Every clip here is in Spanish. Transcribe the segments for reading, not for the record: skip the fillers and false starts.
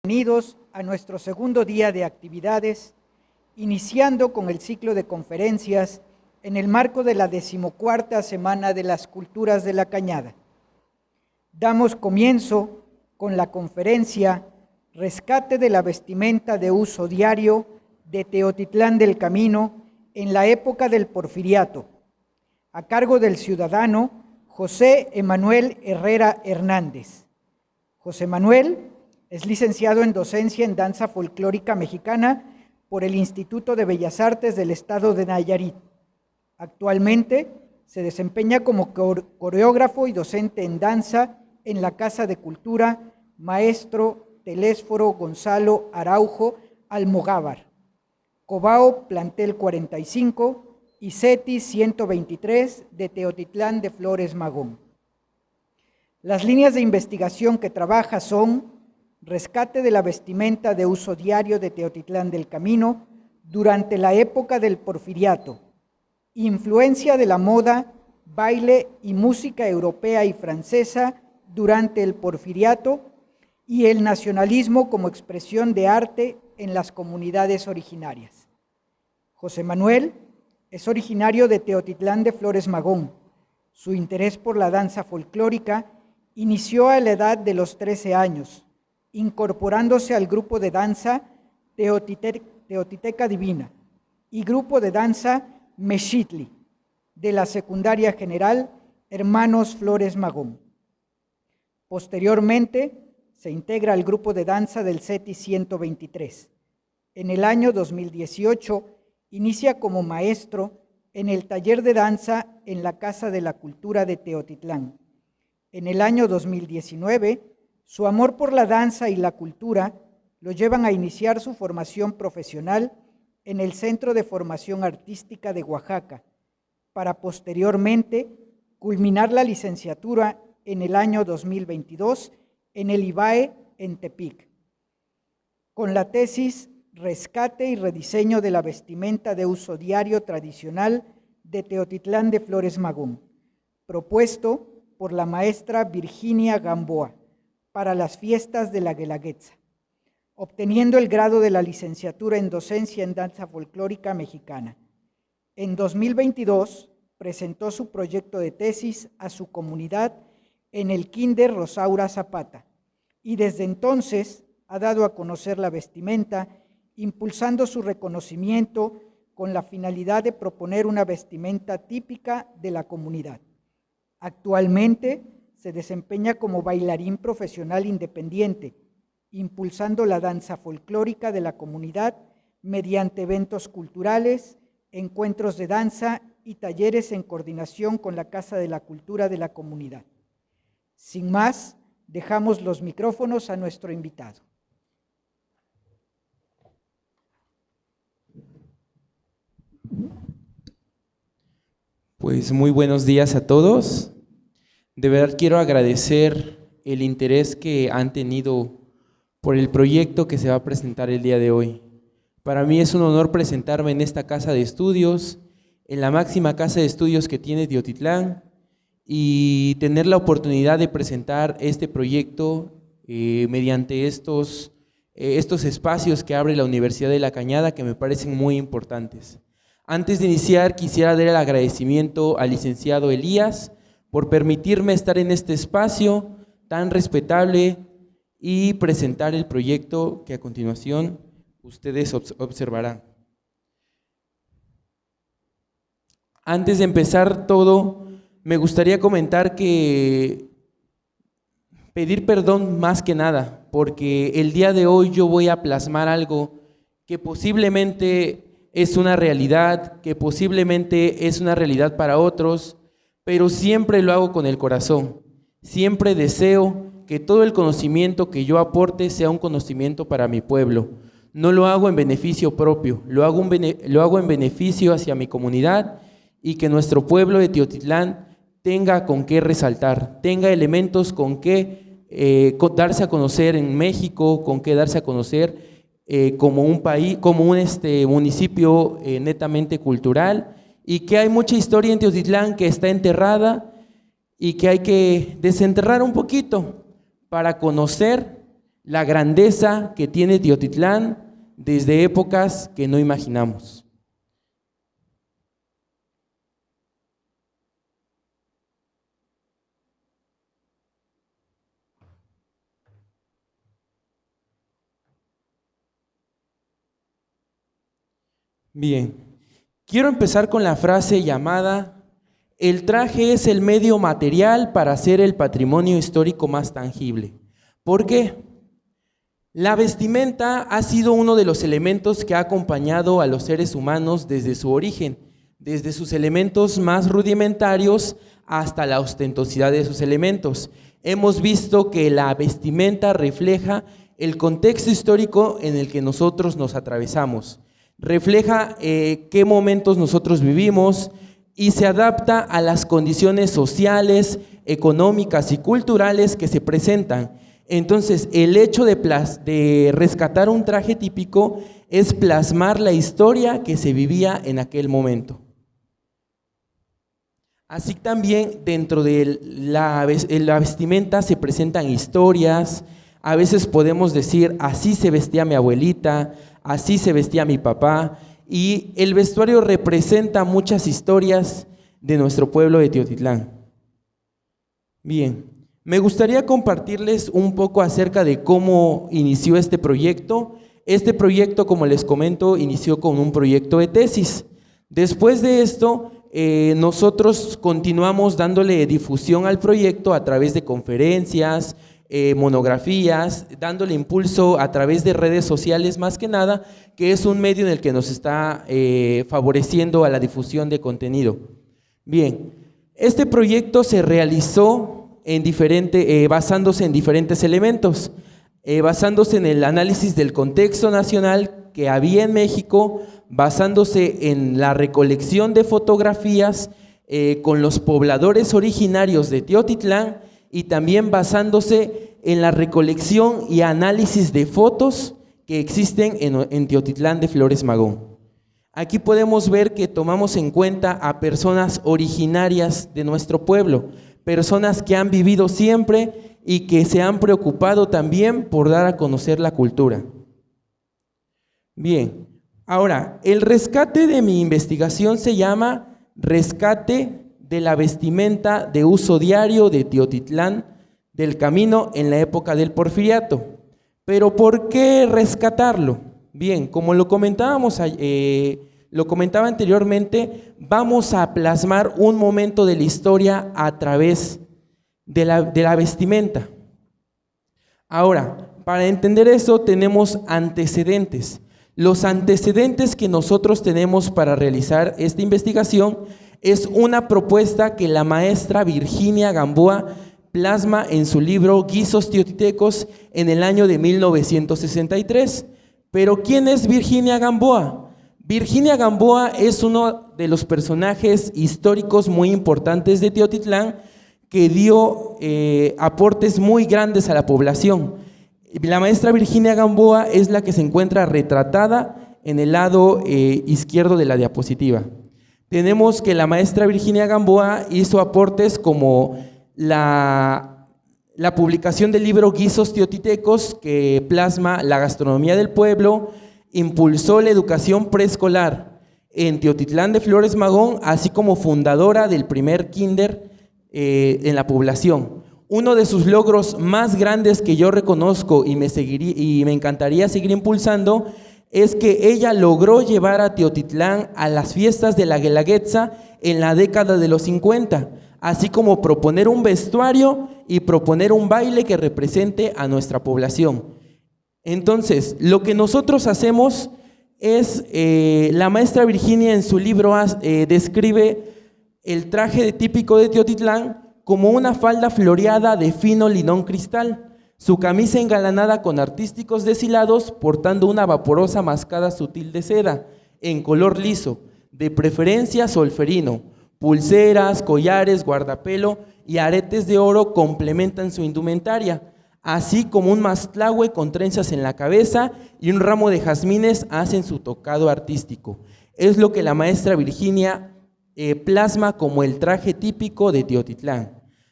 Bienvenidos a nuestro segundo día de actividades, iniciando con el ciclo de conferencias en el marco de la 14ª Semana de las Culturas de la Cañada. Damos comienzo con la conferencia Rescate de la vestimenta de uso diario de Teotitlán del Camino en la época del Porfiriato, a cargo del ciudadano José Emanuel Herrera Hernández. José Manuel es licenciado en docencia en danza folclórica mexicana por el Instituto de Bellas Artes del Estado de Nayarit. Actualmente se desempeña como coreógrafo y docente en danza en la Casa de Cultura Maestro Telésforo Gonzalo Araujo Almogávar, Cobao Plantel 45 y CETIS 123 de Teotitlán de Flores Magón. Las líneas de investigación que trabaja son rescate de la vestimenta de uso diario de Teotitlán del Camino durante la época del Porfiriato, influencia de la moda, baile y música europea y francesa durante el Porfiriato y el nacionalismo como expresión de arte en las comunidades originarias. José Manuel es originario de Teotitlán de Flores Magón. Su interés por la danza folclórica inició a la edad de los 13 años, incorporándose al grupo de danza Teotiteca Divina y grupo de danza Mexitli de la Secundaria General Hermanos Flores Magón. Posteriormente, se integra al grupo de danza del CETIS 123. En el año 2018, inicia como maestro en el taller de danza en la Casa de la Cultura de Teotitlán. En el año 2019, su amor por la danza y la cultura lo llevan a iniciar su formación profesional en el Centro de Formación Artística de Oaxaca, para posteriormente culminar la licenciatura en el año 2022 en el IBAE en Tepic, con la tesis Rescate y rediseño de la vestimenta de uso diario tradicional de Teotitlán de Flores Magón, propuesto por la maestra Virginia Gamboa para las fiestas de la Guelaguetza, obteniendo el grado de la licenciatura en docencia en danza folclórica mexicana. En 2022 presentó su proyecto de tesis a su comunidad en el Kinder Rosaura Zapata y desde entonces ha dado a conocer la vestimenta, impulsando su reconocimiento con la finalidad de proponer una vestimenta típica de la comunidad. Actualmente se desempeña como bailarín profesional independiente, impulsando la danza folclórica de la comunidad mediante eventos culturales, encuentros de danza y talleres en coordinación con la Casa de la Cultura de la comunidad. Sin más, dejamos los micrófonos a nuestro invitado. Pues muy buenos días a todos. De verdad quiero agradecer el interés que han tenido por el proyecto que se va a presentar el día de hoy. Para mí es un honor presentarme en esta casa de estudios, en la máxima casa de estudios que tiene Teotitlán, y tener la oportunidad de presentar este proyecto mediante estos espacios que abre la Universidad de la Cañada, que me parecen muy importantes. Antes de iniciar, quisiera dar el agradecimiento al licenciado Elías por permitirme estar en este espacio tan respetable y presentar el proyecto que a continuación ustedes observarán. Antes de empezar todo, me gustaría comentar que pedir perdón más que nada, porque el día de hoy yo voy a plasmar algo que posiblemente es una realidad, que posiblemente es una realidad para otros, pero siempre lo hago con el corazón. Siempre deseo que todo el conocimiento que yo aporte sea un conocimiento para mi pueblo. No lo hago en beneficio propio, lo hago en beneficio hacia mi comunidad y que nuestro pueblo de Teotitlán tenga con qué resaltar, tenga elementos con qué darse a conocer en México, con qué darse a conocer como un país, como un municipio netamente cultural, y que hay mucha historia en Teotitlán que está enterrada y que hay que desenterrar un poquito para conocer la grandeza que tiene Teotitlán desde épocas que no imaginamos. Bien, quiero empezar con la frase llamada: el traje es el medio material para hacer el patrimonio histórico más tangible. ¿Por qué? La vestimenta ha sido uno de los elementos que ha acompañado a los seres humanos desde su origen, desde sus elementos más rudimentarios hasta la ostentosidad de sus elementos. Hemos visto que la vestimenta refleja el contexto histórico en el que nosotros nos atravesamos, refleja qué momentos nosotros vivimos y se adapta a las condiciones sociales, económicas y culturales que se presentan. Entonces, el hecho de rescatar un traje típico es plasmar la historia que se vivía en aquel momento. Así también dentro de la vestimenta se presentan historias. A veces podemos decir: así se vestía mi abuelita, así se vestía mi papá, y el vestuario representa muchas historias de nuestro pueblo de Teotitlán. Bien, me gustaría compartirles un poco acerca de cómo inició este proyecto. Este proyecto, como les comento, inició con un proyecto de tesis. Después de esto, nosotros continuamos dándole difusión al proyecto a través de conferencias, monografías, dándole impulso a través de redes sociales más que nada, que es un medio en el que nos está favoreciendo a la difusión de contenido. Bien, este proyecto se realizó basándose en diferentes elementos, basándose en el análisis del contexto nacional que había en México, basándose en la recolección de fotografías con los pobladores originarios de Teotitlán, y también basándose en la recolección y análisis de fotos que existen en Teotitlán de Flores Magón. Aquí podemos ver que tomamos en cuenta a personas originarias de nuestro pueblo, personas que han vivido siempre y que se han preocupado también por dar a conocer la cultura. Bien, ahora, el rescate de mi investigación se llama Rescate de la vestimenta de uso diario de Teotitlán del Camino en la época del Porfiriato. Pero ¿por qué rescatarlo? Bien, como lo comentaba anteriormente, vamos a plasmar un momento de la historia a través de la vestimenta. Ahora, para entender eso tenemos antecedentes. Los antecedentes que nosotros tenemos para realizar esta investigación es una propuesta que la maestra Virginia Gamboa plasma en su libro Guisos Teotitecos en el año de 1963. Pero ¿quién es Virginia Gamboa? Virginia Gamboa es uno de los personajes históricos muy importantes de Teotitlán que dio aportes muy grandes a la población. La maestra Virginia Gamboa es la que se encuentra retratada en el lado izquierdo de la diapositiva. Tenemos que la maestra Virginia Gamboa hizo aportes como la publicación del libro Guisos Teotitecos, que plasma la gastronomía del pueblo, impulsó la educación preescolar en Teotitlán de Flores Magón, así como fundadora del primer kinder en la población. Uno de sus logros más grandes que yo reconozco y me encantaría seguir impulsando es que ella logró llevar a Teotitlán a las fiestas de la Guelaguetza en la década de los 50, así como proponer un vestuario y proponer un baile que represente a nuestra población. Entonces, lo que nosotros hacemos es, la maestra Virginia en su libro describe el traje típico de Teotitlán como una falda floreada de fino linón cristal, su camisa engalanada con artísticos deshilados, portando una vaporosa mascada sutil de seda, en color liso, de preferencia solferino. Pulseras, collares, guardapelo y aretes de oro complementan su indumentaria, así como un mastlahue con trenzas en la cabeza y un ramo de jazmines hacen su tocado artístico. Es lo que la maestra Virginia plasma como el traje típico de Teotitlán.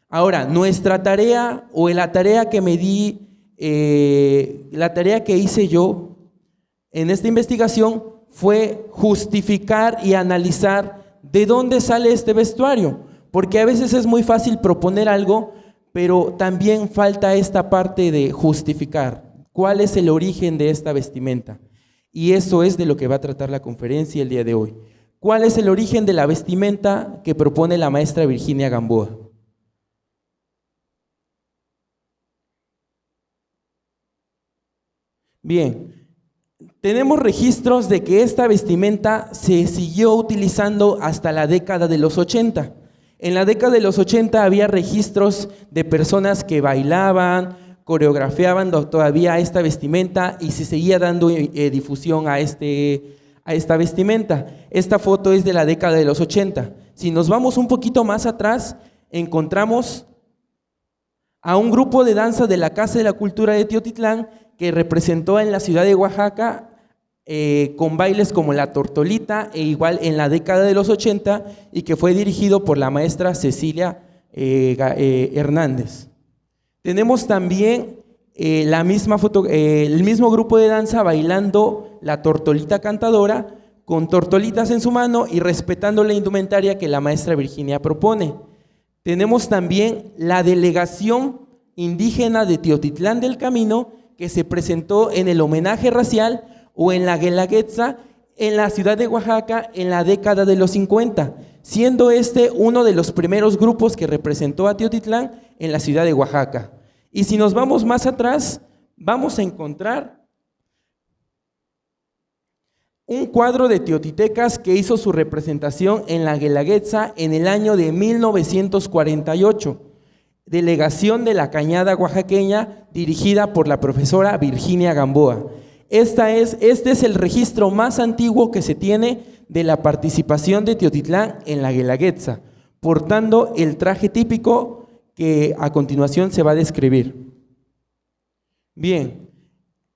Ahora, nuestra tarea o la tarea que me di la tarea que hice yo en esta investigación fue justificar y analizar de dónde sale este vestuario, porque a veces es muy fácil proponer algo, pero también falta esta parte de justificar cuál es el origen de esta vestimenta. Y eso es de lo que va a tratar la conferencia el día de hoy. ¿Cuál es el origen de la vestimenta que propone la maestra Virginia Gamboa? Bien, tenemos registros de que esta vestimenta se siguió utilizando hasta la década de los 80. En la década de los 80 había registros de personas que bailaban, coreografiaban todavía esta vestimenta y se seguía dando difusión a esta vestimenta. Esta foto es de la década de los 80. Si nos vamos un poquito más atrás, encontramos a un grupo de danza de la Casa de la Cultura de Teotitlán que representó en la ciudad de Oaxaca con bailes como la tortolita e igual en la década de los 80 y que fue dirigido por la maestra Cecilia Hernández. Tenemos también el mismo grupo de danza bailando la tortolita cantadora con tortolitas en su mano y respetando la indumentaria que la maestra Virginia propone. Tenemos también la delegación indígena de Teotitlán del Camino que se presentó en el homenaje racial o en la Guelaguetza en la ciudad de Oaxaca en la década de los 50, siendo este uno de los primeros grupos que representó a Teotitlán en la ciudad de Oaxaca. Y si nos vamos más atrás, vamos a encontrar un cuadro de teotitecas que hizo su representación en la Guelaguetza en el año de 1948, delegación de la Cañada Oaxaqueña dirigida por la profesora Virginia Gamboa. Este es el registro más antiguo que se tiene de la participación de Teotitlán en la Guelaguetza, portando el traje típico que a continuación se va a describir. Bien,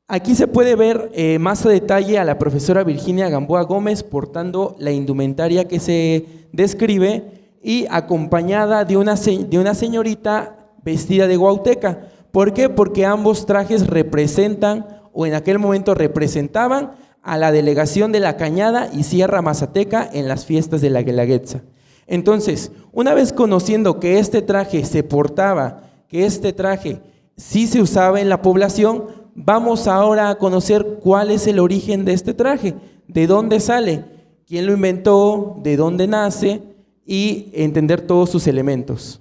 aquí se puede ver más a detalle a la profesora Virginia Gamboa Gómez portando la indumentaria que se describe y acompañada de una señorita vestida de guauteca. ¿Por qué? Porque ambos trajes representan o en aquel momento representaban a la delegación de la Cañada y Sierra Mazateca en las fiestas de la Guelaguetza. Entonces, una vez conociendo que este traje se portaba, que este traje sí se usaba en la población, vamos ahora a conocer cuál es el origen de este traje, de dónde sale, quién lo inventó, de dónde nace y entender todos sus elementos.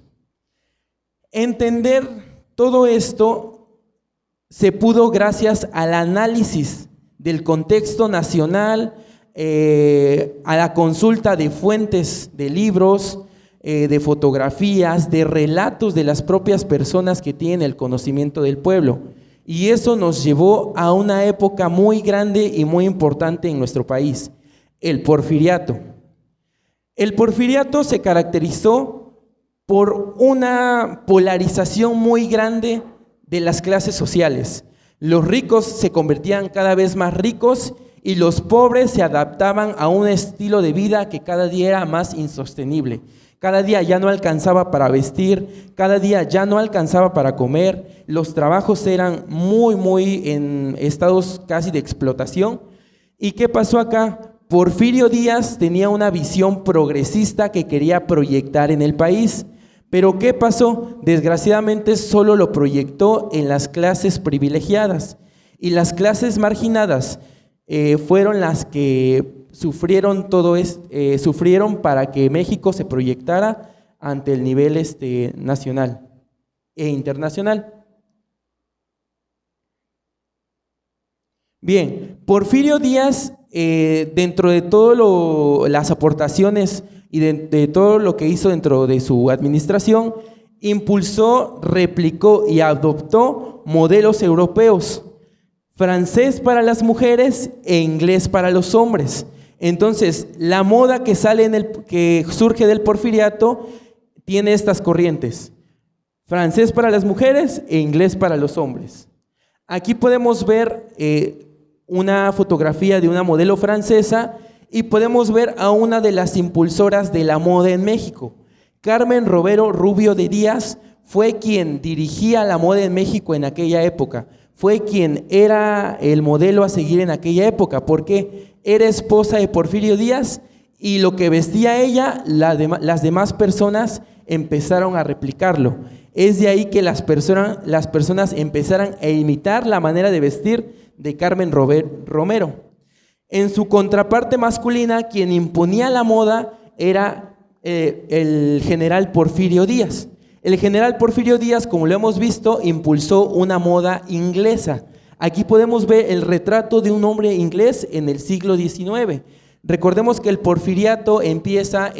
Entender todo esto se pudo gracias al análisis del contexto nacional, a la consulta de fuentes de libros, de fotografías, de relatos de las propias personas que tienen el conocimiento del pueblo. Y eso nos llevó a una época muy grande y muy importante en nuestro país, el Porfiriato. El Porfiriato se caracterizó por una polarización muy grande de las clases sociales. Los ricos se convertían cada vez más ricos y los pobres se adaptaban a un estilo de vida que cada día era más insostenible. Cada día ya no alcanzaba para vestir, cada día ya no alcanzaba para comer, los trabajos eran muy en estados casi de explotación. ¿Y qué pasó acá? Porfirio Díaz tenía una visión progresista que quería proyectar en el país. Pero ¿qué pasó? Desgraciadamente solo lo proyectó en las clases privilegiadas y las clases marginadas fueron las que sufrieron sufrieron para que México se proyectara ante el nivel nacional e internacional. Bien, Porfirio Díaz, dentro de todas las aportaciones y de todo lo que hizo dentro de su administración, impulsó, replicó y adoptó modelos europeos, francés para las mujeres e inglés para los hombres. Entonces, la moda que surge del Porfiriato tiene estas corrientes: francés para las mujeres e inglés para los hombres. Aquí podemos ver una fotografía de una modelo francesa y podemos ver a una de las impulsoras de la moda en México. Carmen Romero Rubio de Díaz fue quien dirigía la moda en México en aquella época, fue quien era el modelo a seguir en aquella época, porque era esposa de Porfirio Díaz y lo que vestía ella, las demás personas empezaron a replicarlo. Es de ahí que las personas empezaron a imitar la manera de vestir de Carmen Romero. En su contraparte masculina, quien imponía la moda era el general Porfirio Díaz. El general Porfirio Díaz, como lo hemos visto, impulsó una moda inglesa. Aquí podemos ver el retrato de un hombre inglés en el siglo XIX. Recordemos que el porfiriato empieza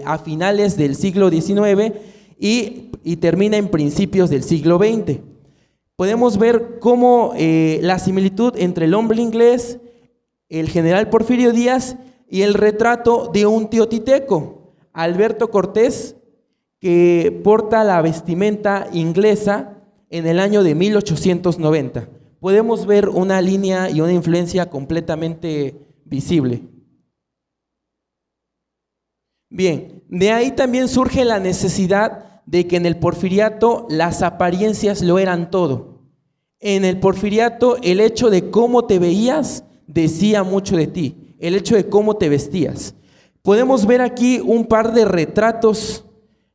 a finales del siglo XIX y termina en principios del siglo XX. Podemos ver cómo la similitud entre el hombre inglés, el general Porfirio Díaz y el retrato de un teotihuateco, Alberto Cortés, que porta la vestimenta inglesa en el año de 1890. Podemos ver una línea y una influencia completamente visible. Bien, de ahí también surge la necesidad de que en el porfiriato las apariencias lo eran todo. En el porfiriato el hecho de cómo te veías decía mucho de ti, el hecho de cómo te vestías. Podemos ver aquí un par de retratos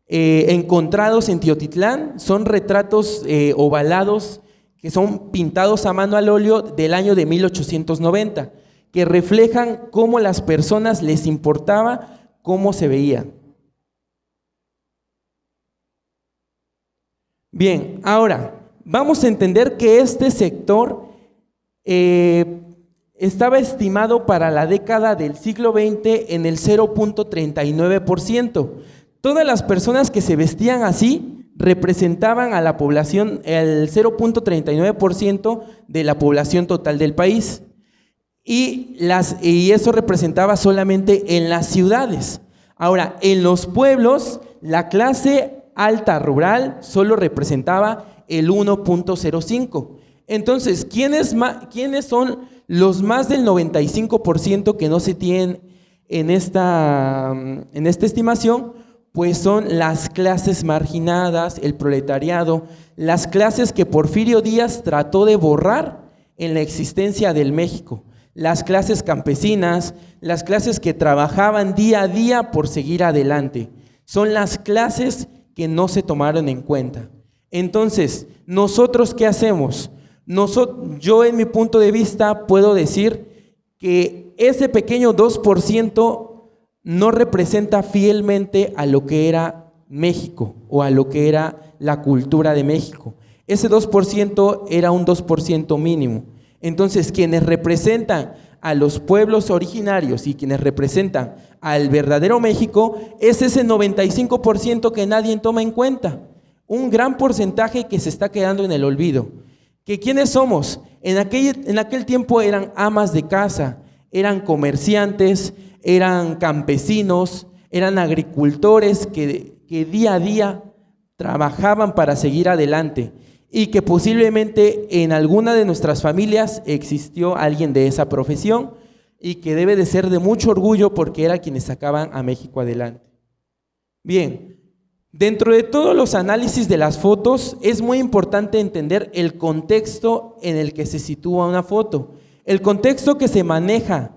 encontrados en Teotitlán, son retratos ovalados que son pintados a mano al óleo del año de 1890, que reflejan cómo las personas les importaba cómo se veían. Bien, ahora vamos a entender que este sector estaba estimado para la década del siglo XX en el 0.39%. Todas las personas que se vestían así representaban a la población, el 0.39% de la población total del país. Y eso representaba solamente en las ciudades. Ahora, en los pueblos, la clase alta rural solo representaba el 1.05%. Entonces, ¿quiénes son los más del 95% que no se tienen en esta estimación? Pues son las clases marginadas, el proletariado, las clases que Porfirio Díaz trató de borrar en la existencia del México, las clases campesinas, las clases que trabajaban día a día por seguir adelante, son las clases que no se tomaron en cuenta. Entonces, ¿nosotros qué hacemos? Yo en mi punto de vista puedo decir que ese pequeño 2% no representa fielmente a lo que era México o a lo que era la cultura de México. Ese 2% era un 2% mínimo. Entonces, quienes representan a los pueblos originarios y quienes representan al verdadero México es ese 95% que nadie toma en cuenta. Un gran porcentaje que se está quedando en el olvido. ¿Que quiénes somos? En aquel tiempo eran amas de casa, eran comerciantes, eran campesinos, eran agricultores que día a día trabajaban para seguir adelante y que posiblemente en alguna de nuestras familias existió alguien de esa profesión y que debe de ser de mucho orgullo porque era quienes sacaban a México adelante. Bien, dentro de todos los análisis de las fotos es muy importante entender el contexto en el que se sitúa una foto. El contexto que se maneja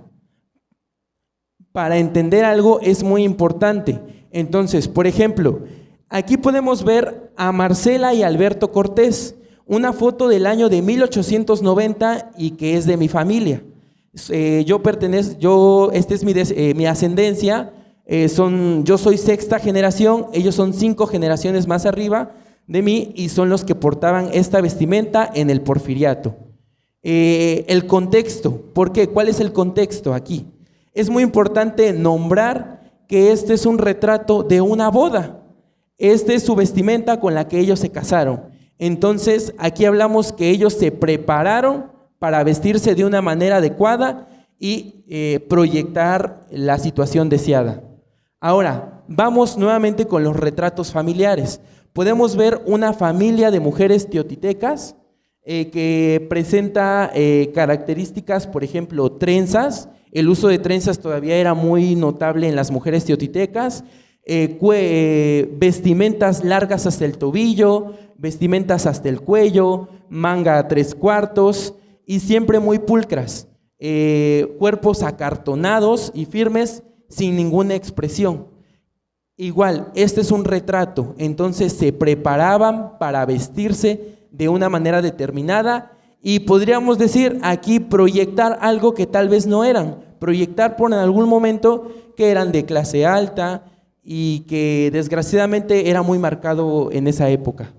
para entender algo es muy importante. Entonces, por ejemplo, aquí podemos ver a Marcela y Alberto Cortés, una foto del año de 1890 y que es de mi familia. Esta es mi ascendencia, yo soy sexta generación, ellos son 5 generaciones más arriba de mí y son los que portaban esta vestimenta en el porfiriato. El contexto, ¿por qué? ¿Cuál es el contexto aquí? Es muy importante nombrar que este es un retrato de una boda. Esta es su vestimenta con la que ellos se casaron. Entonces, aquí hablamos que ellos se prepararon para vestirse de una manera adecuada y proyectar la situación deseada. Ahora, vamos nuevamente con los retratos familiares. Podemos ver una familia de mujeres teotitecas que presenta características, por ejemplo, trenzas. El uso de trenzas todavía era muy notable en las mujeres teotitecas. vestimentas largas hasta el tobillo, vestimentas hasta el cuello, manga a 3/4 y siempre muy pulcras, cuerpos acartonados y firmes sin ninguna expresión. Igual, este es un retrato, entonces se preparaban para vestirse de una manera determinada y podríamos decir aquí proyectar algo que tal vez no eran, proyectar por en algún momento que eran de clase alta y que desgraciadamente era muy marcado en esa época.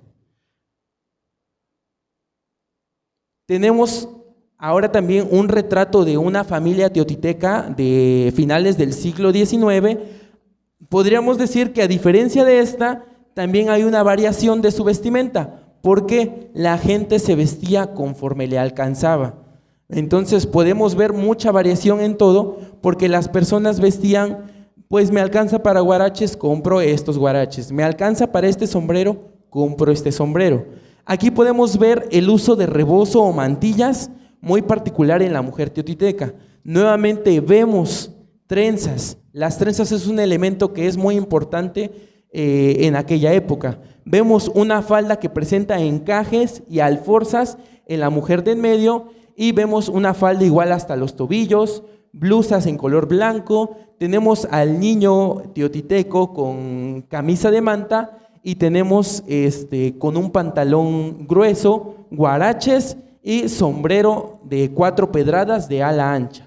Tenemos ahora también un retrato de una familia teotiteca de finales del siglo XIX. Podríamos decir que a diferencia de esta, también hay una variación de su vestimenta, porque la gente se vestía conforme le alcanzaba. Entonces podemos ver mucha variación en todo, porque las personas vestían, pues me alcanza para guaraches, compro estos guaraches, me alcanza para este sombrero, compro este sombrero. Aquí podemos ver el uso de rebozo o mantillas, muy particular en la mujer teotiteca. Nuevamente vemos trenzas. Las trenzas es un elemento que es muy importante en aquella época. Vemos una falda que presenta encajes y alforzas en la mujer de en medio y vemos una falda igual hasta los tobillos, blusas en color blanco, tenemos al niño teotiteco con camisa de manta y tenemos con un pantalón grueso, guaraches y sombrero de 4 pedradas de ala ancha.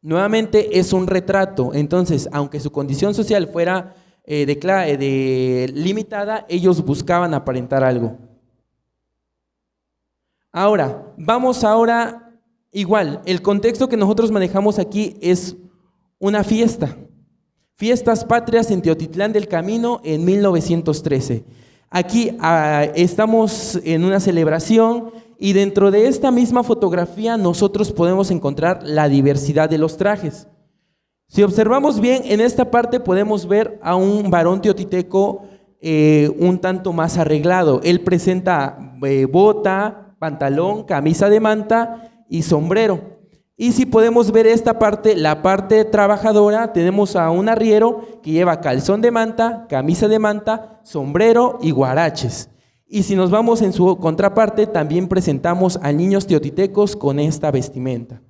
Nuevamente es un retrato, entonces aunque su condición social fuera limitada, ellos buscaban aparentar algo. Vamos igual, el contexto que nosotros manejamos aquí es una fiesta. Fiestas patrias en Teotitlán del Camino en 1913. Aquí estamos en una celebración y dentro de esta misma fotografía nosotros podemos encontrar la diversidad de los trajes. Si observamos bien, en esta parte podemos ver a un varón teotiteco un tanto más arreglado. Él presenta bota, pantalón, camisa de manta y sombrero. Y si podemos ver esta parte, la parte trabajadora, tenemos a un arriero que lleva calzón de manta, camisa de manta, sombrero y guaraches. Y si nos vamos en su contraparte, también presentamos a niños teotitecos con esta vestimenta.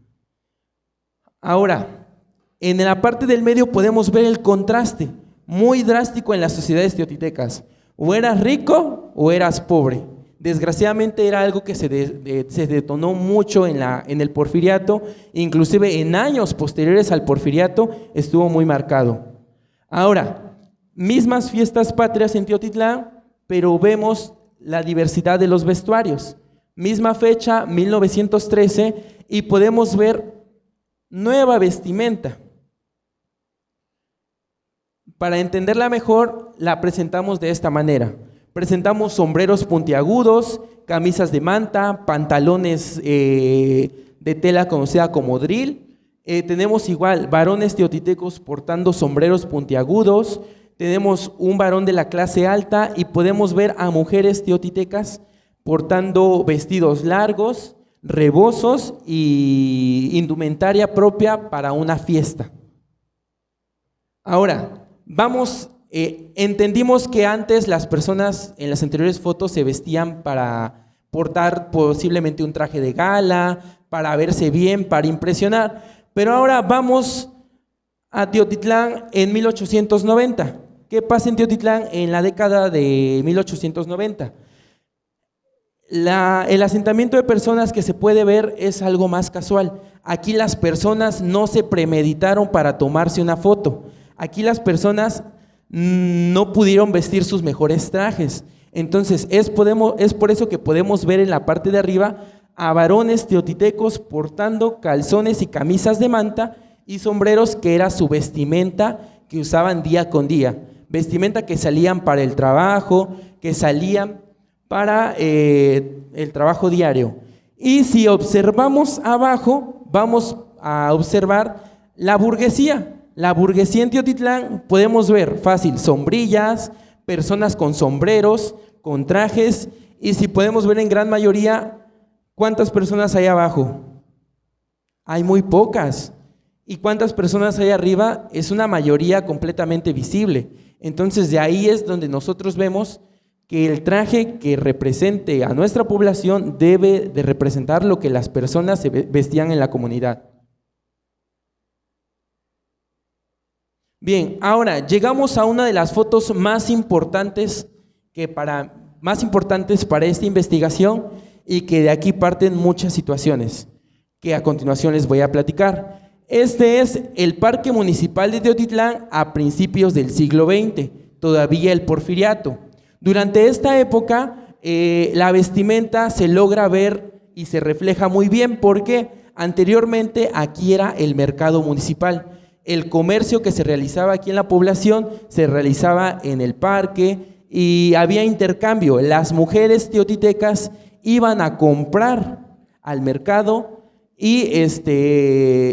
Ahora, en la parte del medio podemos ver el contraste muy drástico en las sociedades teotitecas. O eras rico o eras pobre. Desgraciadamente era algo que se detonó mucho en el porfiriato, inclusive en años posteriores al porfiriato estuvo muy marcado. Ahora, mismas fiestas patrias en Teotitlán, pero vemos la diversidad de los vestuarios. Misma fecha, 1913, y podemos ver nueva vestimenta. Para entenderla mejor, la presentamos de esta manera. Presentamos sombreros puntiagudos, camisas de manta, pantalones de tela conocida como drill. Tenemos igual varones teotitecos portando sombreros puntiagudos. Tenemos un varón de la clase alta y podemos ver a mujeres teotitecas portando vestidos largos, rebozos y indumentaria propia para una fiesta. Ahora, entendimos que antes las personas en las anteriores fotos se vestían para portar posiblemente un traje de gala, para verse bien, para impresionar, pero ahora vamos a Teotitlán en 1890. ¿Qué pasa en Teotitlán en la década de 1890? El asentamiento de personas que se puede ver es algo más casual. Aquí las personas no se premeditaron para tomarse una foto. Aquí las personas no pudieron vestir sus mejores trajes. Entonces es por eso que podemos ver en la parte de arriba a varones teotitecos portando calzones y camisas de manta y sombreros, que era su vestimenta que usaban día con día. Vestimenta que salían para el trabajo, que salían para el trabajo diario. Y si observamos abajo, vamos a observar la burguesía. La burguesía en Teotitlán podemos ver fácil sombrillas, personas con sombreros, con trajes, y si podemos ver en gran mayoría, ¿cuántas personas hay abajo? Hay muy pocas. ¿Y cuántas personas hay arriba? Es una mayoría completamente visible. Entonces de ahí es donde nosotros vemos que el traje que represente a nuestra población debe de representar lo que las personas se vestían en la comunidad. Bien, ahora llegamos a una de las fotos más importantes para esta investigación y que de aquí parten muchas situaciones que a continuación les voy a platicar. Este es el Parque Municipal de Teotitlán a principios del siglo XX, todavía el Porfiriato. Durante esta época, la vestimenta se logra ver y se refleja muy bien porque anteriormente aquí era el mercado municipal. El comercio que se realizaba aquí en la población se realizaba en el parque y había intercambio. Las mujeres teotitecas iban a comprar al mercado y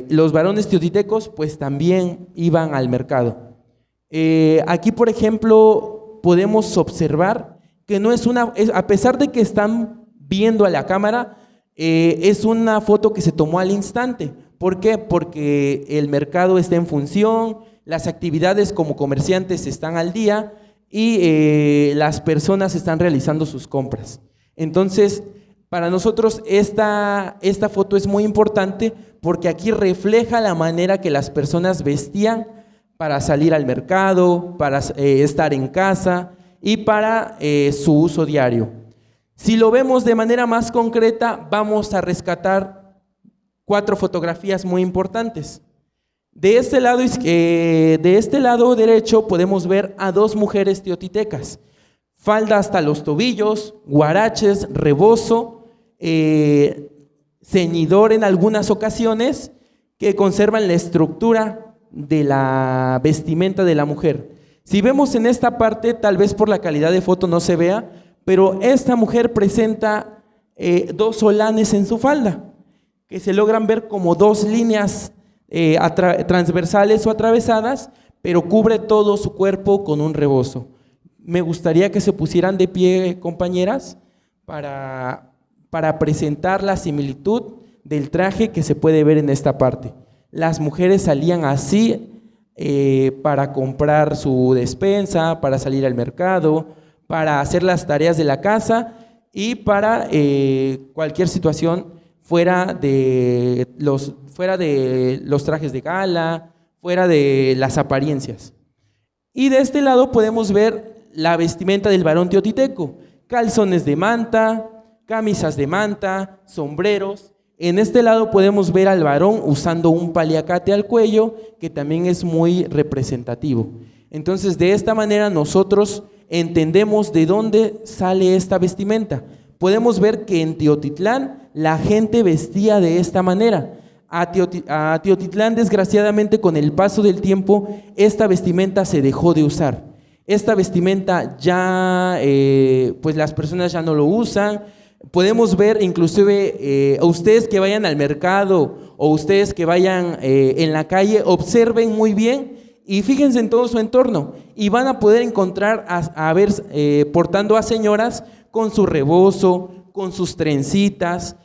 los varones teotitecos pues también iban al mercado. Aquí, por ejemplo, podemos observar que no a pesar de que están viendo a la cámara, es una foto que se tomó al instante. ¿Por qué? Porque el mercado está en función, las actividades como comerciantes están al día y las personas están realizando sus compras. Entonces, para nosotros esta foto es muy importante porque aquí refleja la manera que las personas vestían para salir al mercado, para estar en casa y para su uso diario. Si lo vemos de manera más concreta, vamos a rescatar 4 fotografías muy importantes. De este lado derecho podemos ver a 2 mujeres teotitecas, falda hasta los tobillos, guaraches, rebozo, ceñidor en algunas ocasiones, que conservan la estructura de la vestimenta de la mujer. Si vemos en esta parte, tal vez por la calidad de foto no se vea, pero esta mujer presenta 2 solanes en su falda, que se logran ver como 2 líneas transversales o atravesadas, pero cubre todo su cuerpo con un rebozo. Me gustaría que se pusieran de pie, compañeras, para presentar la similitud del traje que se puede ver en esta parte. Las mujeres salían así para comprar su despensa, para salir al mercado, para hacer las tareas de la casa y para cualquier situación fuera de los trajes de gala, fuera de las apariencias. Y de este lado podemos ver la vestimenta del varón teotiteco: calzones de manta, camisas de manta, sombreros. En este lado podemos ver al varón usando un paliacate al cuello, que también es muy representativo. Entonces, de esta manera nosotros entendemos de dónde sale esta vestimenta. Podemos ver que en Teotitlán la gente vestía de esta manera. A Teotitlán, desgraciadamente, con el paso del tiempo, esta vestimenta se dejó de usar. Esta vestimenta ya, pues las personas ya no lo usan. Podemos ver inclusive, ustedes que vayan al mercado o ustedes que vayan en la calle, observen muy bien y fíjense en todo su entorno y van a poder encontrar portando a señoras con su rebozo, con sus trencitas,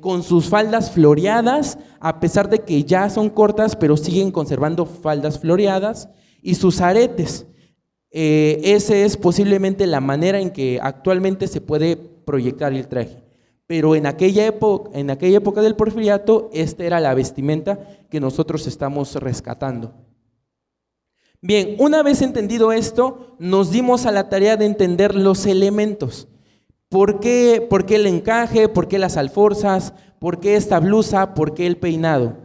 con sus faldas floreadas, a pesar de que ya son cortas, pero siguen conservando faldas floreadas, y sus aretes. Esa es posiblemente la manera en que actualmente se puede proyectar el traje. Pero en aquella época del Porfiriato, esta era la vestimenta que nosotros estamos rescatando. Bien, una vez entendido esto, nos dimos a la tarea de entender los elementos. ¿Por qué el encaje? ¿Por qué las alforzas? ¿Por qué esta blusa? ¿Por qué el peinado?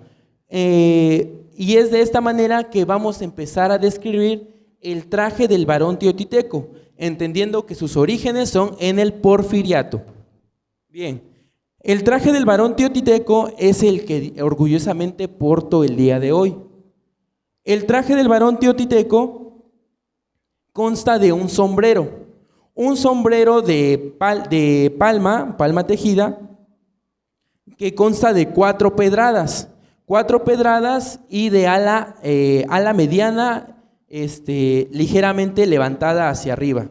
Y es de esta manera que vamos a empezar a describir el traje del varón teotiteco, entendiendo que sus orígenes son en el Porfiriato. Bien, el traje del varón teotiteco es el que orgullosamente porto el día de hoy. El traje del varón teotiteco consta de un sombrero de palma tejida, que consta de 4 pedradas y de ala mediana, ligeramente levantada hacia arriba.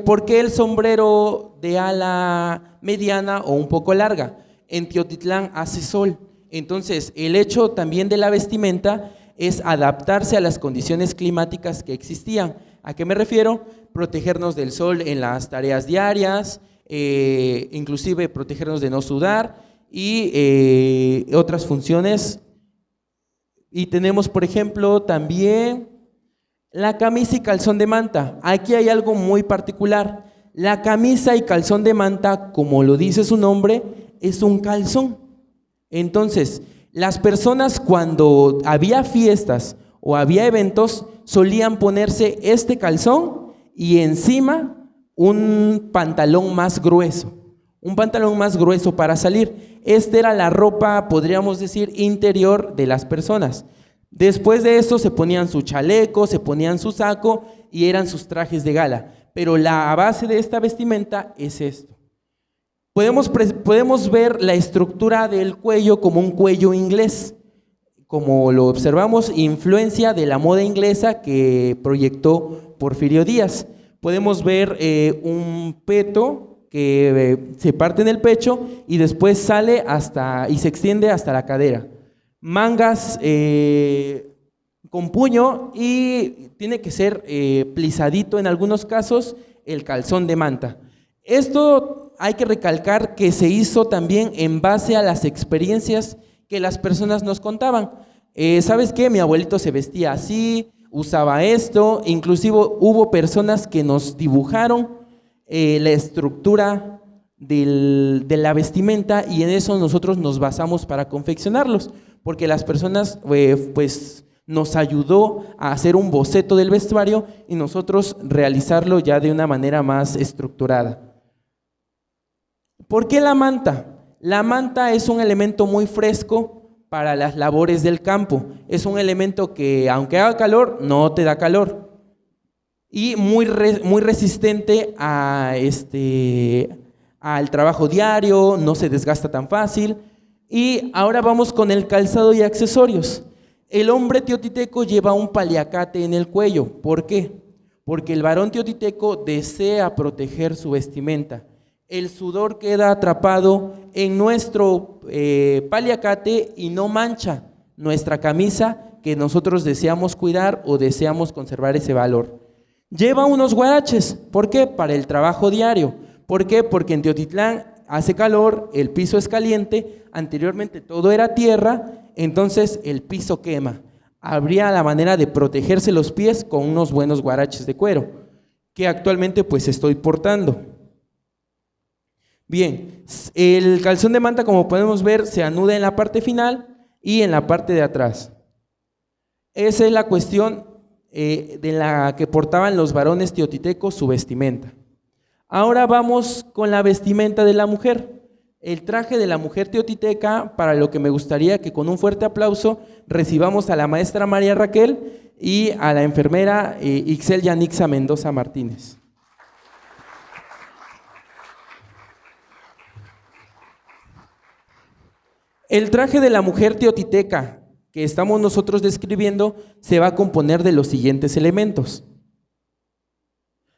¿Por qué el sombrero de ala mediana o un poco larga? En Teotitlán hace sol Entonces, el hecho también de la vestimenta es adaptarse a las condiciones climáticas que existían. ¿A qué me refiero? Protegernos del sol en las tareas diarias, inclusive protegernos de no sudar y otras funciones. Y tenemos, por ejemplo, también la camisa y calzón de manta. Aquí hay algo muy particular. La camisa y calzón de manta, como lo dice su nombre, es un calzón. Entonces, las personas cuando había fiestas o había eventos, solían ponerse este calzón y encima un pantalón más grueso para salir. Esta era la ropa, podríamos decir, interior de las personas. Después de eso se ponían su chaleco, se ponían su saco y eran sus trajes de gala. Pero la base de esta vestimenta es esto. Podemos ver la estructura del cuello como un cuello inglés, como lo observamos, influencia de la moda inglesa que proyectó Porfirio Díaz. Podemos ver un peto que se parte en el pecho y después sale y se extiende hasta la cadera. Mangas con puño y tiene que ser plisadito en algunos casos el calzón de manta. Esto hay que recalcar que se hizo también en base a las experiencias que las personas nos contaban. ¿Sabes qué? Mi abuelito se vestía así, usaba esto, inclusive hubo personas que nos dibujaron la estructura de la vestimenta y en eso nosotros nos basamos para confeccionarlos, porque las personas pues nos ayudó a hacer un boceto del vestuario y nosotros realizarlo ya de una manera más estructurada. ¿Por qué la manta? La manta es un elemento muy fresco para las labores del campo. Es un elemento que, aunque haga calor, no te da calor. Y muy resistente al trabajo diario, no se desgasta tan fácil. Y ahora vamos con el calzado y accesorios. El hombre teotiteco lleva un paliacate en el cuello. ¿Por qué? Porque el varón teotiteco desea proteger su vestimenta. El sudor queda atrapado en nuestro paliacate y no mancha nuestra camisa que nosotros deseamos cuidar o deseamos conservar ese valor. Lleva unos guaraches, ¿por qué? Para el trabajo diario. ¿Por qué? Porque en Teotitlán hace calor, el piso es caliente, anteriormente todo era tierra, entonces el piso quema. Habría la manera de protegerse los pies con unos buenos guaraches de cuero, que actualmente pues estoy portando. Bien, el calzón de manta, como podemos ver, se anuda en la parte final y en la parte de atrás. Esa es la cuestión de la que portaban los varones teotitecos su vestimenta. Ahora vamos con la vestimenta de la mujer. El traje de la mujer teotiteca, para lo que me gustaría que con un fuerte aplauso recibamos a la maestra María Raquel y a la enfermera Ixel Yanixa Mendoza Martínez. El traje de la mujer teotiteca que estamos nosotros describiendo se va a componer de los siguientes elementos.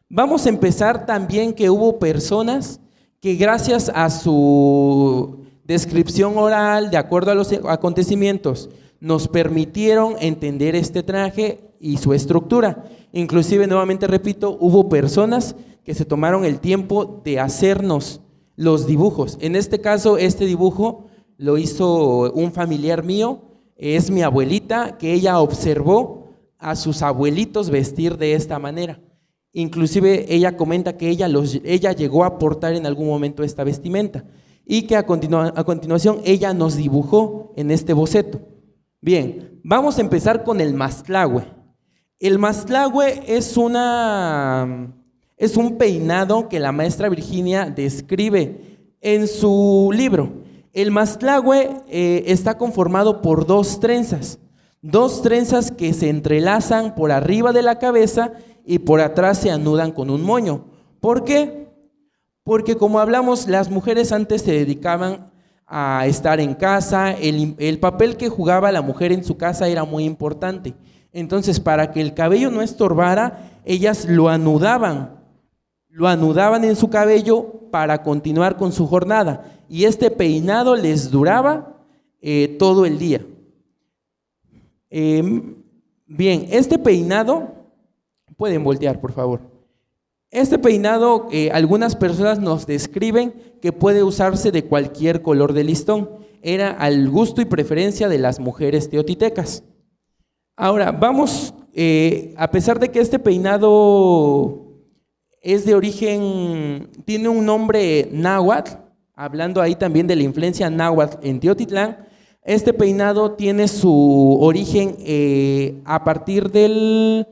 Vamos a empezar también que hubo personas que gracias a su descripción oral, de acuerdo a los acontecimientos, nos permitieron entender este traje y su estructura. Inclusive, nuevamente repito, hubo personas que se tomaron el tiempo de hacernos los dibujos. En este caso, este dibujo lo hizo un familiar mío, es mi abuelita, que ella observó a sus abuelitos vestir de esta manera. Inclusive ella comenta que ella llegó a portar en algún momento esta vestimenta y que a continuación ella nos dibujó en este boceto. Bien, vamos a empezar con el mastlahue. El mastlahue es un peinado que la maestra Virginia describe en su libro. El mastlahue está conformado por dos trenzas que se entrelazan por arriba de la cabeza y por atrás se anudan con un moño. ¿Por qué? Porque como hablamos, las mujeres antes se dedicaban a estar en casa, el papel que jugaba la mujer en su casa era muy importante. Entonces, para que el cabello no estorbara, ellas lo anudaban en su cabello para continuar con su jornada. Y este peinado les duraba todo el día. Bien, este peinado, pueden voltear por favor. Este peinado, algunas personas nos describen que puede usarse de cualquier color de listón. Era al gusto y preferencia de las mujeres teotitecas. Ahora, vamos, a pesar de que este peinado es de origen, tiene un nombre náhuatl, hablando ahí también de la influencia náhuatl en Teotitlán, este peinado tiene su origen a partir de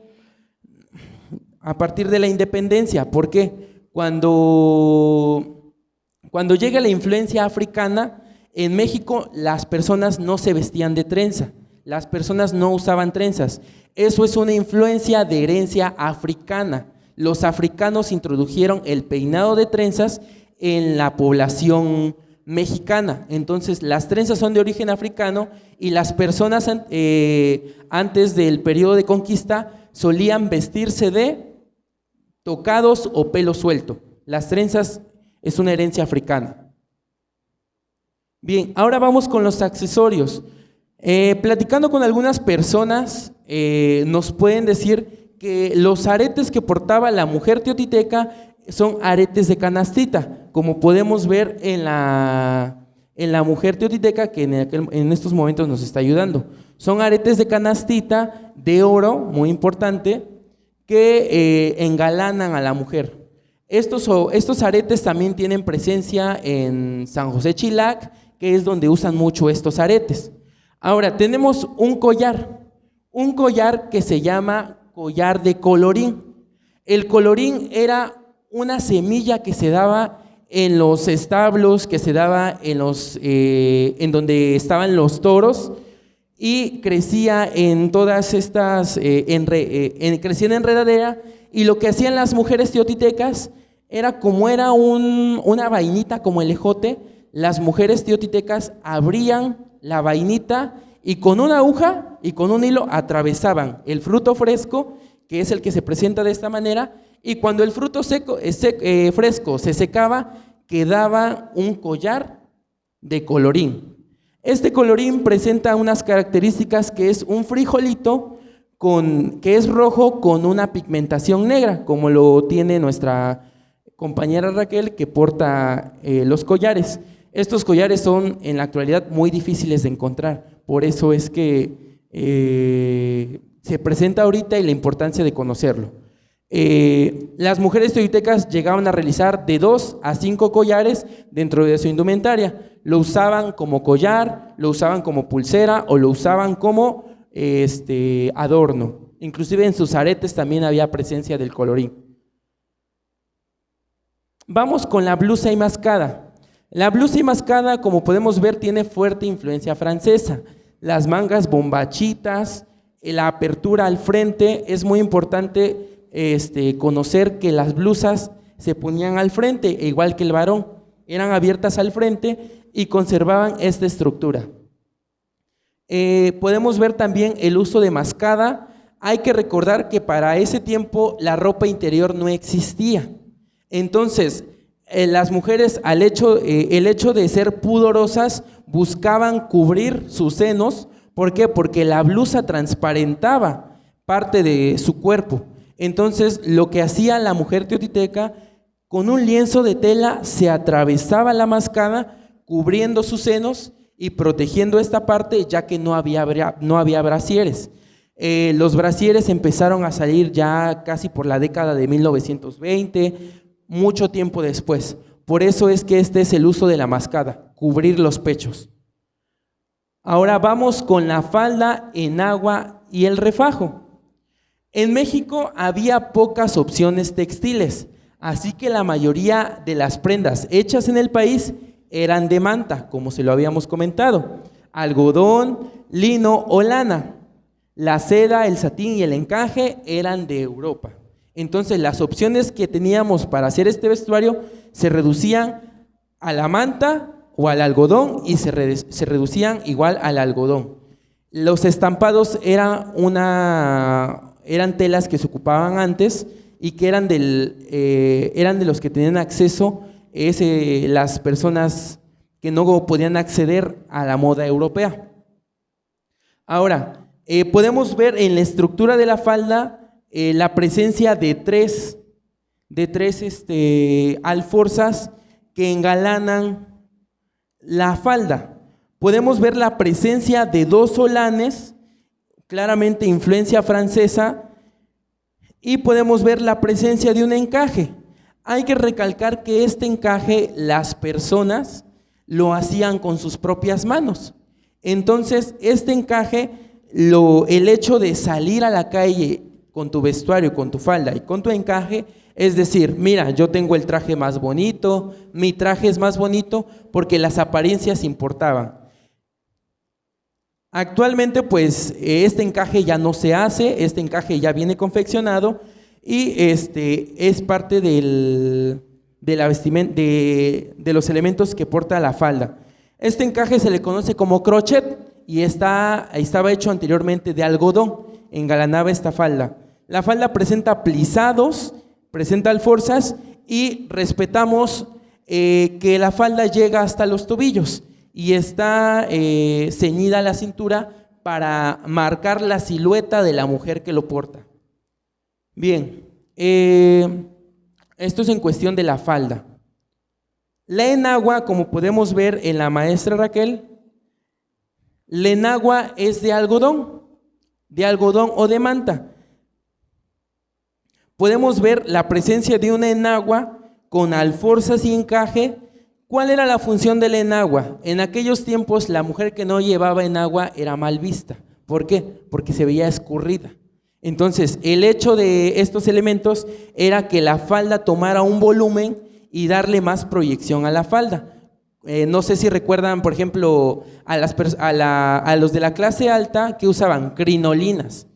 la independencia. ¿Por qué? Cuando llega la influencia africana, en México las personas no se vestían de trenza, las personas no usaban trenzas. Eso es una influencia de herencia africana. Los africanos introdujeron el peinado de trenzas en la población mexicana. Entonces las trenzas son de origen africano y las personas antes del periodo de conquista solían vestirse de tocados o pelo suelto. Las trenzas es una herencia africana. Bien, ahora vamos con los accesorios. Platicando con algunas personas, nos pueden decir que los aretes que portaba la mujer teotiteca son aretes de canastita, como podemos ver en la mujer teotiteca que en estos momentos nos está ayudando. Son aretes de canastita de oro, muy importante, que engalanan a la mujer. Estos aretes también tienen presencia en San José Chilac, que es donde usan mucho estos aretes. Ahora, tenemos un collar que se llama collar de colorín. El colorín era una semilla que se daba en los establos, que se daba en donde estaban los toros, y crecía en todas estas, crecía en enredadera, y lo que hacían las mujeres teotitecas era una vainita como el ejote. Las mujeres teotitecas abrían la vainita y con una aguja y con un hilo atravesaban el fruto fresco, que es el que se presenta de esta manera, y cuando el fruto fresco se secaba, quedaba un collar de colorín. Este colorín presenta unas características, que es un frijolito que es rojo con una pigmentación negra, como lo tiene nuestra compañera Raquel, que porta los collares. Estos collares son en la actualidad muy difíciles de encontrar, por eso es que se presenta ahorita y la importancia de conocerlo. Las mujeres teotitecas llegaban a realizar de 2 a 5 collares dentro de su indumentaria. Lo usaban como collar, lo usaban como pulsera o lo usaban como adorno. Inclusive en sus aretes también había presencia del colorín. Vamos con la blusa enmascada. La blusa enmascada, como podemos ver, tiene fuerte influencia francesa. Las mangas bombachitas, la apertura al frente. Es muy importante conocer que las blusas se ponían al frente, igual que el varón. Eran abiertas al frente y conservaban esta estructura. Podemos ver también el uso de mascada. Hay que recordar que para ese tiempo la ropa interior no existía. Entonces, las mujeres, el hecho de ser pudorosas, buscaban cubrir sus senos. ¿Por qué? Porque la blusa transparentaba parte de su cuerpo. Entonces, lo que hacía la mujer teotiteca, con un lienzo de tela se atravesaba la mascada, cubriendo sus senos y protegiendo esta parte, ya que no había brasieres. Los brasieres empezaron a salir ya casi por la década de 1920, mucho tiempo después. Por eso es que este es el uso de la mascada, cubrir los pechos. Ahora vamos con la falda en agua y el refajo. En México había pocas opciones textiles, así que la mayoría de las prendas hechas en el país eran de manta, como se lo habíamos comentado, algodón, lino o lana. La seda, el satín y el encaje eran de Europa. Entonces las opciones que teníamos para hacer este vestuario se reducían a la manta o al algodón, y se reducían igual al algodón. Los estampados eran telas que se ocupaban antes y que eran de los que tenían acceso las personas que no podían acceder a la moda europea. Ahora, podemos ver en la estructura de la falda la presencia de tres alforzas que engalanan la falda. Podemos ver la presencia de dos solanes, claramente influencia francesa, y podemos ver la presencia de un encaje. Hay que recalcar que este encaje las personas lo hacían con sus propias manos. Entonces, este encaje, el hecho de salir a la calle con tu vestuario, con tu falda y con tu encaje, es decir, mira, yo tengo el traje más bonito, mi traje es más bonito, porque las apariencias importaban. Actualmente, pues, este encaje ya no se hace, este encaje ya viene confeccionado y es parte de la vestimenta, de los elementos que porta la falda. Este encaje se le conoce como crochet y estaba hecho anteriormente de algodón, engalanaba esta falda. La falda presenta plisados, presenta alforzas y respetamos que la falda llega hasta los tobillos y está ceñida a la cintura para marcar la silueta de la mujer que lo porta. Bien, esto es en cuestión de la falda. La enagua, como podemos ver en la maestra Raquel, la enagua es de algodón o de manta. Podemos ver la presencia de una enagua con alforzas y encaje. ¿Cuál era la función de la enagua? En aquellos tiempos la mujer que no llevaba enagua era mal vista. ¿Por qué? Porque se veía escurrida. Entonces, el hecho de estos elementos era que la falda tomara un volumen y darle más proyección a la falda. No sé si recuerdan, por ejemplo, a los de la clase alta que usaban crinolinas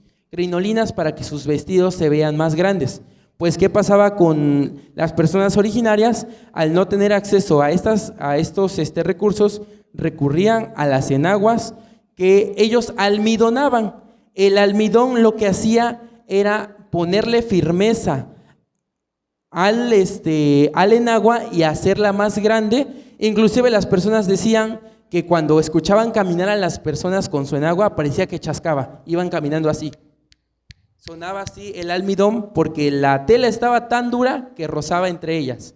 para que sus vestidos se vean más grandes. Pues, ¿qué pasaba con las personas originarias? Al no tener acceso a estos recursos, recurrían a las enaguas que ellos almidonaban. El almidón lo que hacía era ponerle firmeza al enagua y hacerla más grande. Inclusive las personas decían que cuando escuchaban caminar a las personas con su enagua parecía que chascaba, iban caminando así. Sonaba así el almidón porque la tela estaba tan dura que rozaba entre ellas.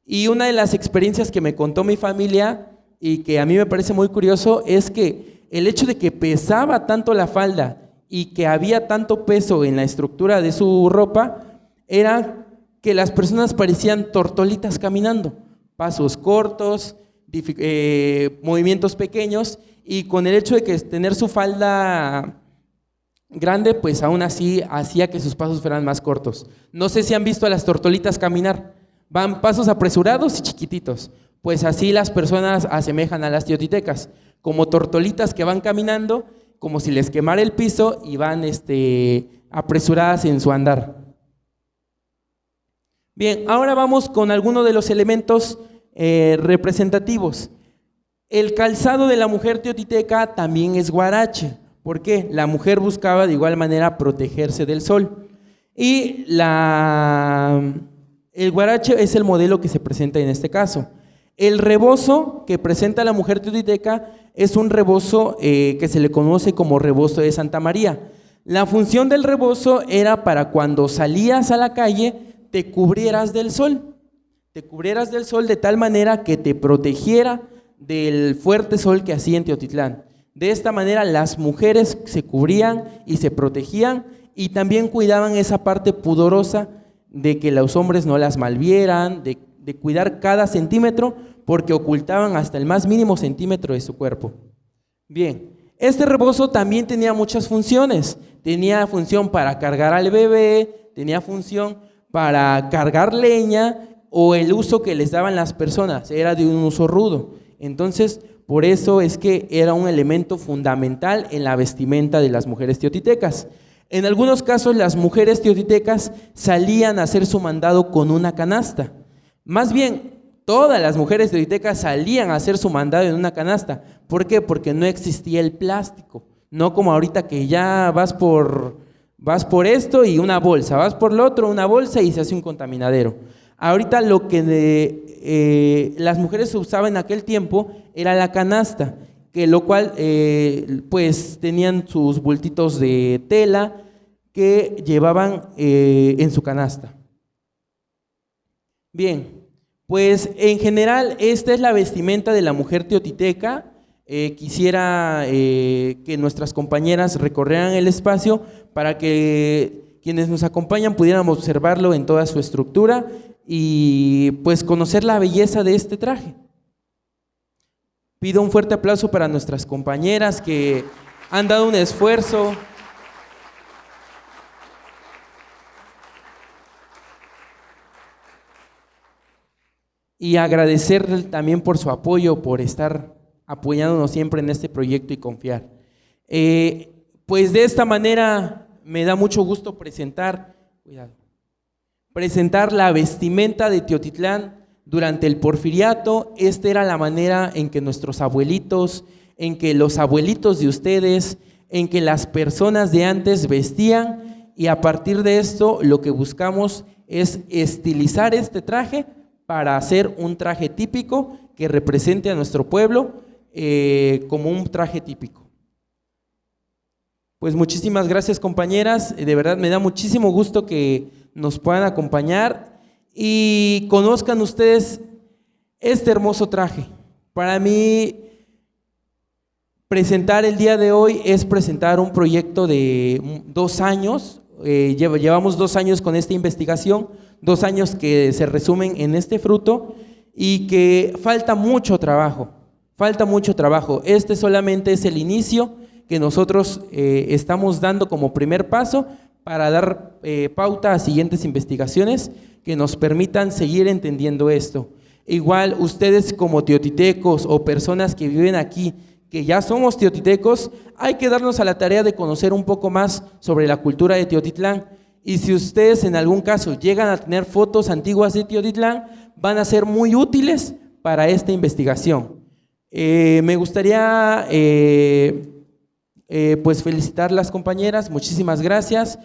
Y una de las experiencias que me contó mi familia y que a mí me parece muy curioso es que el hecho de que pesaba tanto la falda y que había tanto peso en la estructura de su ropa era que las personas parecían tortolitas caminando, pasos cortos, movimientos pequeños, y con el hecho de que tener su falda grande, pues aún así hacía que sus pasos fueran más cortos. No sé si han visto a las tortolitas caminar, van pasos apresurados y chiquititos, pues así las personas asemejan a las teotitecas, como tortolitas que van caminando, como si les quemara el piso y van apresuradas en su andar. Bien, ahora vamos con algunos de los elementos representativos. El calzado de la mujer teotiteca también es guarache. ¿Por qué? La mujer buscaba de igual manera protegerse del sol. Y el guarache es el modelo que se presenta en este caso. El rebozo que presenta la mujer teotiteca es un rebozo que se le conoce como rebozo de Santa María. La función del rebozo era para cuando salías a la calle te cubrieras del sol. Te cubrieras del sol de tal manera que te protegiera del fuerte sol que hacía en Teotitlán. De esta manera las mujeres se cubrían y se protegían y también cuidaban esa parte pudorosa de que los hombres no las malvieran, de cuidar cada centímetro porque ocultaban hasta el más mínimo centímetro de su cuerpo. Bien, este rebozo también tenía muchas funciones. Tenía función para cargar al bebé, tenía función para cargar leña o el uso que les daban las personas, era de un uso rudo. Entonces, por eso es que era un elemento fundamental en la vestimenta de las mujeres teotitecas. En algunos casos las mujeres teotitecas salían a hacer su mandado con una canasta. Más bien, todas las mujeres teotitecas salían a hacer su mandado en una canasta. ¿Por qué? Porque no existía el plástico. No como ahorita que ya vas por esto y una bolsa, vas por lo otro, una bolsa y se hace un contaminadero. Ahorita lo que las mujeres usaban en aquel tiempo era la canasta, que lo cual pues tenían sus bultitos de tela que llevaban en su canasta. Bien, pues en general esta es la vestimenta de la mujer teotiteca. Quisiera que nuestras compañeras recorrieran el espacio para que quienes nos acompañan pudieran observarlo en toda su estructura y pues conocer la belleza de este traje. Pido un fuerte aplauso para nuestras compañeras que han dado un esfuerzo. Y agradecerle también por su apoyo, por estar apoyándonos siempre en este proyecto y confiar. Pues de esta manera me da mucho gusto presentar la vestimenta de Teotitlán durante el Porfiriato. Esta era la manera en que nuestros abuelitos, en que los abuelitos de ustedes, en que las personas de antes vestían, y a partir de esto lo que buscamos es estilizar este traje para hacer un traje típico que represente a nuestro pueblo como un traje típico. Pues muchísimas gracias, compañeras, de verdad me da muchísimo gusto que nos puedan acompañar y conozcan ustedes este hermoso traje. Para mí, presentar el día de hoy es presentar un proyecto de 2 años, llevamos 2 años con esta investigación, 2 años que se resumen en este fruto y que falta mucho trabajo, Este solamente es el inicio que nosotros estamos dando como primer paso para dar pauta a siguientes investigaciones que nos permitan seguir entendiendo esto. Igual ustedes como teotitecos o personas que viven aquí, que ya somos teotitecos, hay que darnos a la tarea de conocer un poco más sobre la cultura de Teotitlán. Y si ustedes en algún caso llegan a tener fotos antiguas de Teotitlán, van a ser muy útiles para esta investigación. Me gustaría pues felicitar a las compañeras, muchísimas gracias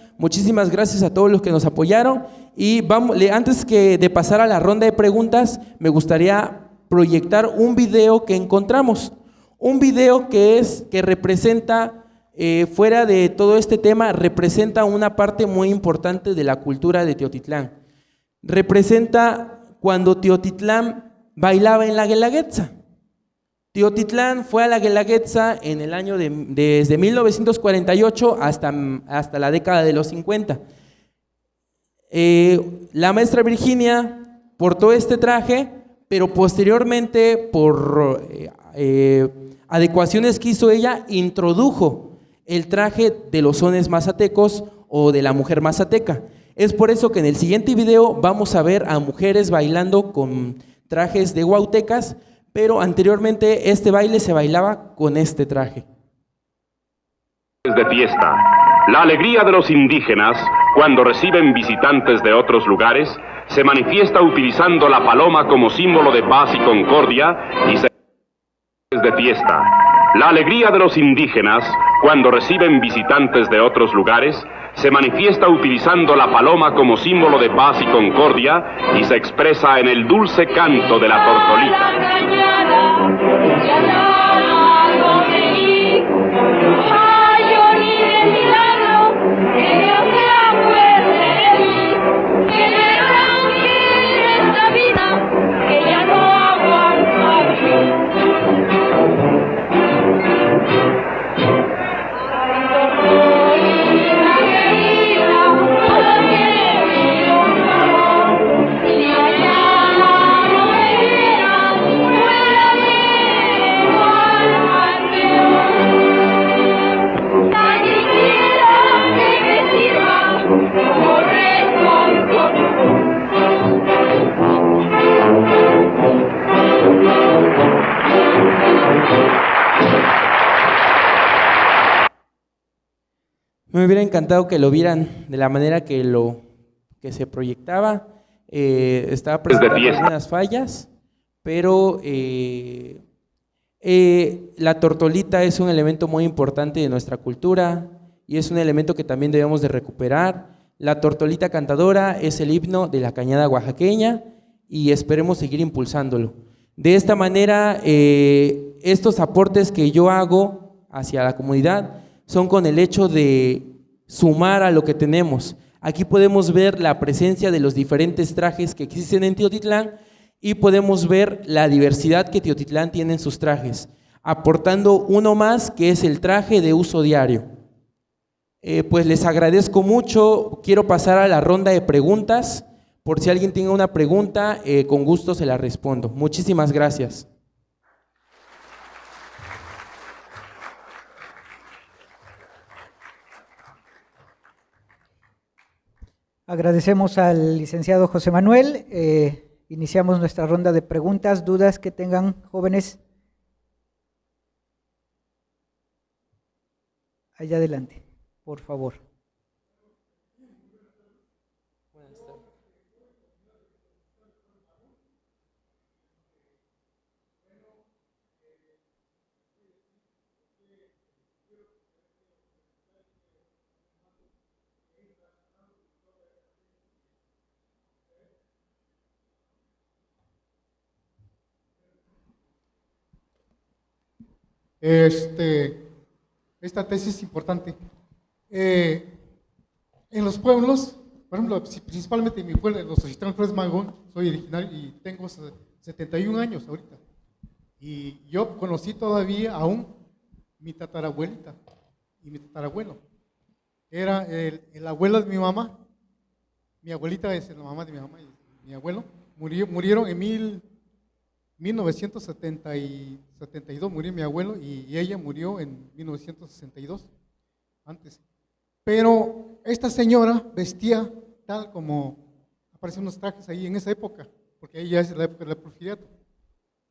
a todos los que nos apoyaron y antes de pasar a la ronda de preguntas, me gustaría proyectar un video que encontramos, un video que representa, fuera de todo este tema, representa una parte muy importante de la cultura de Teotitlán. Representa cuando Teotitlán bailaba en la Guelaguetza. Teotitlán fue a la Guelaguetza en el año desde 1948 hasta la década de los 50. La maestra Virginia portó este traje, pero posteriormente por adecuaciones que hizo ella, introdujo el traje de los sones mazatecos o de la mujer mazateca. Es por eso que en el siguiente video vamos a ver a mujeres bailando con trajes de huautecas, pero anteriormente este baile se bailaba con este traje. De fiesta, la alegría de los indígenas cuando reciben visitantes de otros lugares se manifiesta utilizando la paloma como símbolo de paz y concordia y se de fiesta. La alegría de los indígenas cuando reciben visitantes de otros lugares se manifiesta utilizando la paloma como símbolo de paz y concordia y se expresa en el dulce canto de la tortolita. Me hubiera encantado que lo vieran de la manera que se proyectaba. Estaba presentando algunas fallas, pero la tortolita es un elemento muy importante de nuestra cultura y es un elemento que también debemos de recuperar. La Tortolita Cantadora es el himno de la cañada oaxaqueña y esperemos seguir impulsándolo. De esta manera, estos aportes que yo hago hacia la comunidad son con el hecho de sumar a lo que tenemos. Aquí podemos ver la presencia de los diferentes trajes que existen en Teotitlán y podemos ver la diversidad que Teotitlán tiene en sus trajes, aportando uno más que es el traje de uso diario. Pues les agradezco mucho, quiero pasar a la ronda de preguntas, por si alguien tiene una pregunta, con gusto se la respondo. Muchísimas gracias. Agradecemos al licenciado José Manuel. Iniciamos nuestra ronda de preguntas, dudas que tengan jóvenes. Allá adelante, por favor. Esta tesis es importante. En los pueblos, por ejemplo, principalmente en mi pueblo, en los Xochitlán Flores Magón, soy originario y tengo 71 años ahorita. Y yo conocí todavía aún mi tatarabuelita y mi tatarabuelo. Era el abuelo de mi mamá. Mi abuelita es la mamá de mi mamá y mi abuelo. Murieron en 1972 murió mi abuelo y ella murió en 1962, antes. Pero esta señora vestía tal como aparecen unos trajes ahí en esa época, porque ella es la época del porfiriato,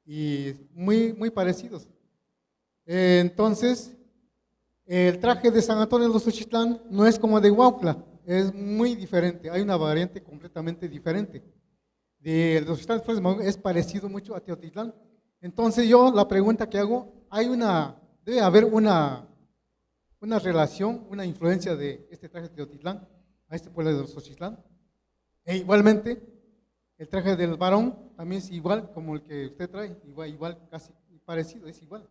y muy parecidos. Entonces, el traje de San Antonio de los Xochitlán no es como de Huautla, es muy diferente, hay una variante completamente diferente. De los Xochitlán Flores Magón es parecido mucho a Teotitlán. Entonces yo la pregunta que hago, debe haber una relación, una influencia de este traje de Teotitlán a este pueblo de los Xochitlán. E igualmente, el traje del varón también es igual como el que usted trae, igual casi parecido, es igual.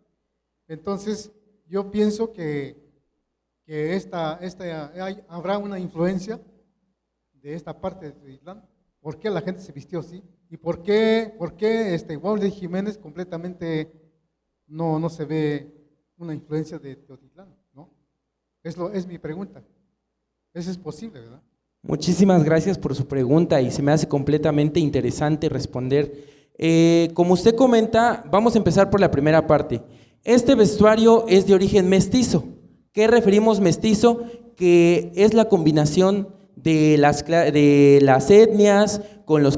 Entonces yo pienso que habrá una influencia de esta parte de Teotitlán. ¿Por qué la gente se vistió así? ¿Y por qué Guaule de Jiménez completamente no se ve una influencia de Teotitlán? ¿No? Es mi pregunta. Eso es posible, ¿verdad? Muchísimas gracias por su pregunta y se me hace completamente interesante responder. Como usted comenta, vamos a empezar por la primera parte. Este vestuario es de origen mestizo. ¿Qué referimos mestizo? Que es la combinación de las etnias, con los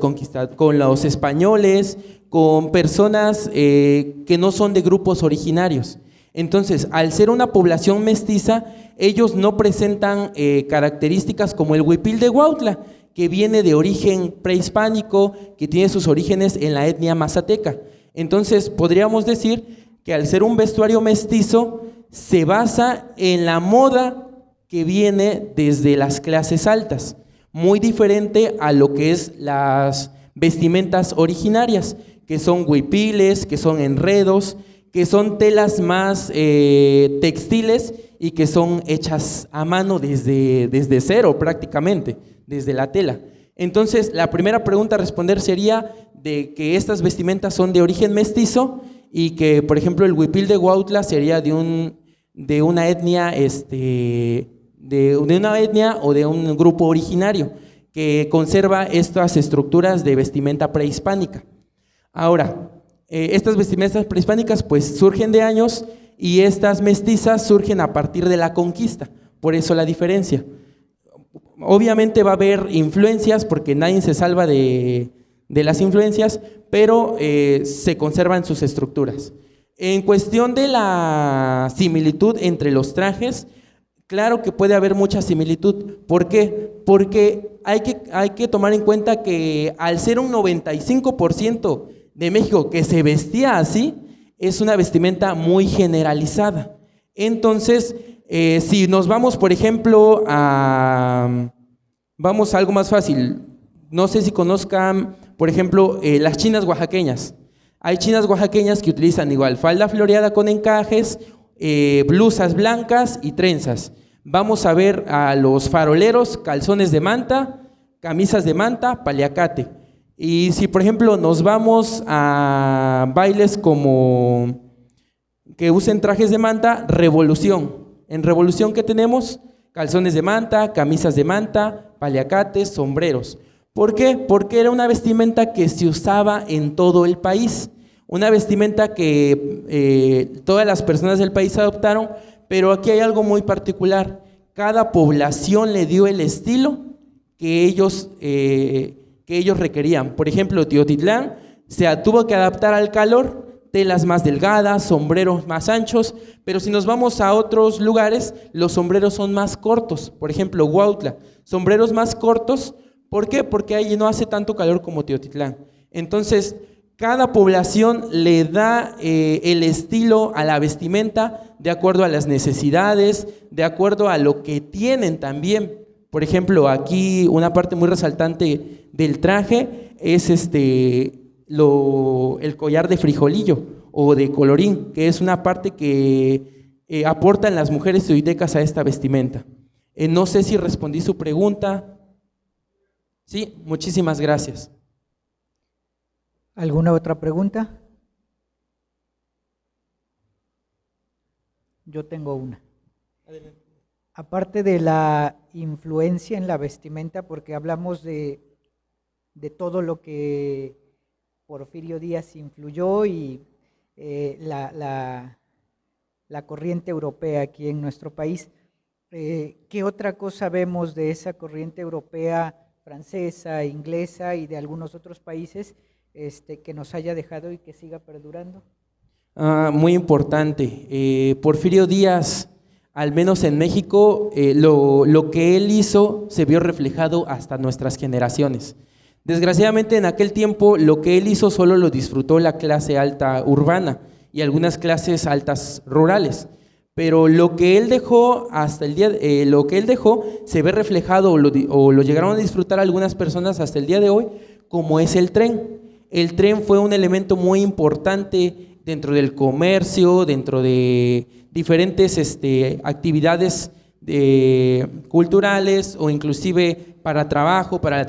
españoles, con personas que no son de grupos originarios. Entonces, al ser una población mestiza, ellos no presentan características como el huipil de Huautla, que viene de origen prehispánico, que tiene sus orígenes en la etnia mazateca. Entonces, podríamos decir que al ser un vestuario mestizo, se basa en la moda que viene desde las clases altas, muy diferente a lo que es las vestimentas originarias, que son huipiles, que son enredos, que son telas más textiles y que son hechas a mano desde cero prácticamente, desde la tela. Entonces, la primera pregunta a responder sería de que estas vestimentas son de origen mestizo y que, por ejemplo, el huipil de Huautla sería de una etnia de una etnia o de un grupo originario que conserva estas estructuras de vestimenta prehispánica. Ahora, estas vestimentas prehispánicas pues surgen de años y estas mestizas surgen a partir de la conquista, por eso la diferencia. Obviamente va a haber influencias porque nadie se salva de las influencias, pero se conservan sus estructuras. En cuestión de la similitud entre los trajes, claro que puede haber mucha similitud. ¿Por qué? Porque hay que tomar en cuenta que al ser un 95% de México que se vestía así, es una vestimenta muy generalizada. Entonces, si nos vamos, por ejemplo, a Vamos a algo más fácil. No sé si conozcan, por ejemplo, las chinas oaxaqueñas. Hay chinas oaxaqueñas que utilizan igual falda floreada con encajes, blusas blancas y trenzas. Vamos a ver a los faroleros, calzones de manta, camisas de manta, paliacate. Y si, por ejemplo, nos vamos a bailes como que usen trajes de manta, revolución. En revolución, ¿qué tenemos? Calzones de manta, camisas de manta, paliacates, sombreros. ¿Por qué? Porque era una vestimenta que se usaba en todo el país, una vestimenta que todas las personas del país adoptaron, pero aquí hay algo muy particular. Cada población le dio el estilo que ellos requerían. Por ejemplo, Teotitlán se tuvo que adaptar al calor, telas más delgadas, sombreros más anchos, pero si nos vamos a otros lugares, los sombreros son más cortos. Por ejemplo, Huautla, sombreros más cortos. ¿Por qué? Porque ahí no hace tanto calor como Teotitlán. Entonces, cada población le da el estilo a la vestimenta de acuerdo a las necesidades, de acuerdo a lo que tienen también. Por ejemplo, aquí una parte muy resaltante del traje es el collar de frijolillo o de colorín, que es una parte que aportan las mujeres teoitecas a esta vestimenta. No sé si respondí su pregunta. Sí, muchísimas gracias. ¿Alguna otra pregunta? Yo tengo una. Adelante. Aparte de la influencia en la vestimenta, porque hablamos de todo lo que Porfirio Díaz influyó y la corriente europea aquí en nuestro país, ¿qué otra cosa vemos de esa corriente europea, francesa, inglesa y de algunos otros países que nos haya dejado y que siga perdurando? Muy importante. Porfirio Díaz, al menos en México, lo que él hizo se vio reflejado hasta nuestras generaciones. Desgraciadamente en aquel tiempo lo que él hizo solo lo disfrutó la clase alta urbana y algunas clases altas rurales, pero lo que él dejó lo que él dejó se ve reflejado o lo llegaron a disfrutar algunas personas hasta el día de hoy, como es el tren. El tren fue un elemento muy importante dentro del comercio, dentro de diferentes actividades culturales o inclusive para trabajo, para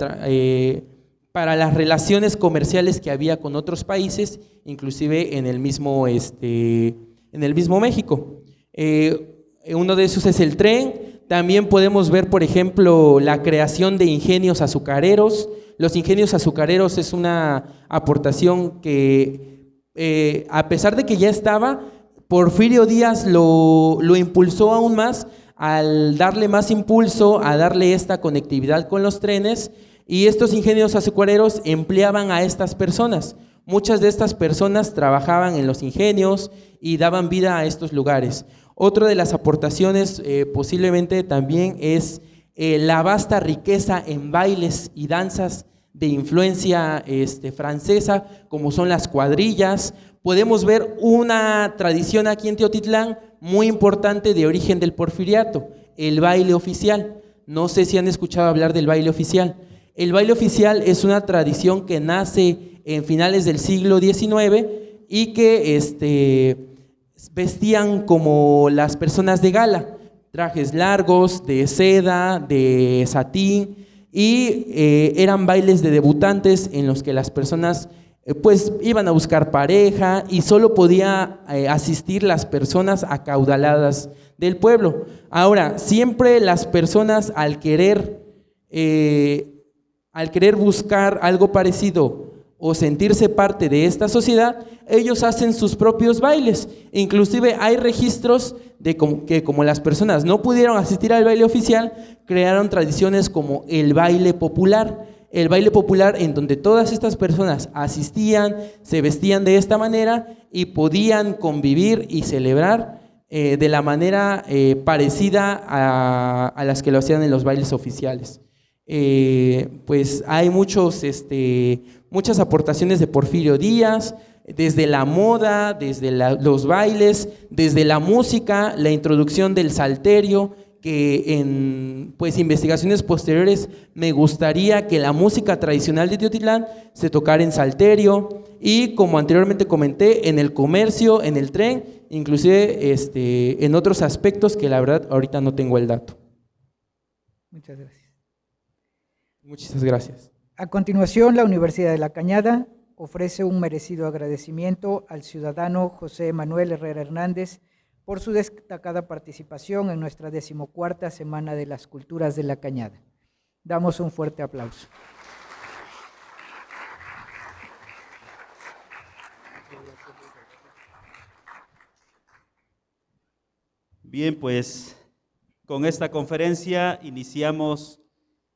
las relaciones comerciales que había con otros países, inclusive en el mismo México. Uno de esos es el tren. También podemos ver, por ejemplo, la creación de ingenios azucareros. Los ingenios azucareros es una aportación que, a pesar de que ya estaba, Porfirio Díaz lo impulsó aún más al darle más impulso, a darle esta conectividad con los trenes, y estos ingenios azucareros empleaban a estas personas. Muchas de estas personas trabajaban en los ingenios y daban vida a estos lugares. Otra de las aportaciones posiblemente también es la vasta riqueza en bailes y danzas de influencia francesa, como son las cuadrillas. Podemos ver una tradición aquí en Teotitlán muy importante de origen del porfiriato, el baile oficial. No sé si han escuchado hablar del baile oficial. El baile oficial es una tradición que nace en finales del siglo XIX y que vestían como las personas de gala, trajes largos, de seda, de satín, y eran bailes de debutantes en los que las personas pues iban a buscar pareja y solo podía asistir las personas acaudaladas del pueblo. Ahora, siempre las personas al querer buscar algo parecido o sentirse parte de esta sociedad, ellos hacen sus propios bailes. Inclusive hay registros de que como las personas no pudieron asistir al baile oficial, crearon tradiciones como el baile popular. El baile popular en donde todas estas personas asistían, se vestían de esta manera y podían convivir y celebrar de la manera parecida a las que lo hacían en los bailes oficiales. Pues hay muchas aportaciones de Porfirio Díaz, desde la moda, desde los bailes, desde la música, la introducción del salterio, que en pues, investigaciones posteriores me gustaría que la música tradicional de Teotitlán se tocara en Salterio y, como anteriormente comenté, en el comercio, en el tren, inclusive en otros aspectos que la verdad ahorita no tengo el dato. Muchas gracias. Muchas gracias. A continuación, la Universidad de La Cañada ofrece un merecido agradecimiento al ciudadano José Manuel Herrera Hernández por su destacada participación en nuestra 14ª Semana de las Culturas de La Cañada. Damos un fuerte aplauso. Bien, pues con esta conferencia iniciamos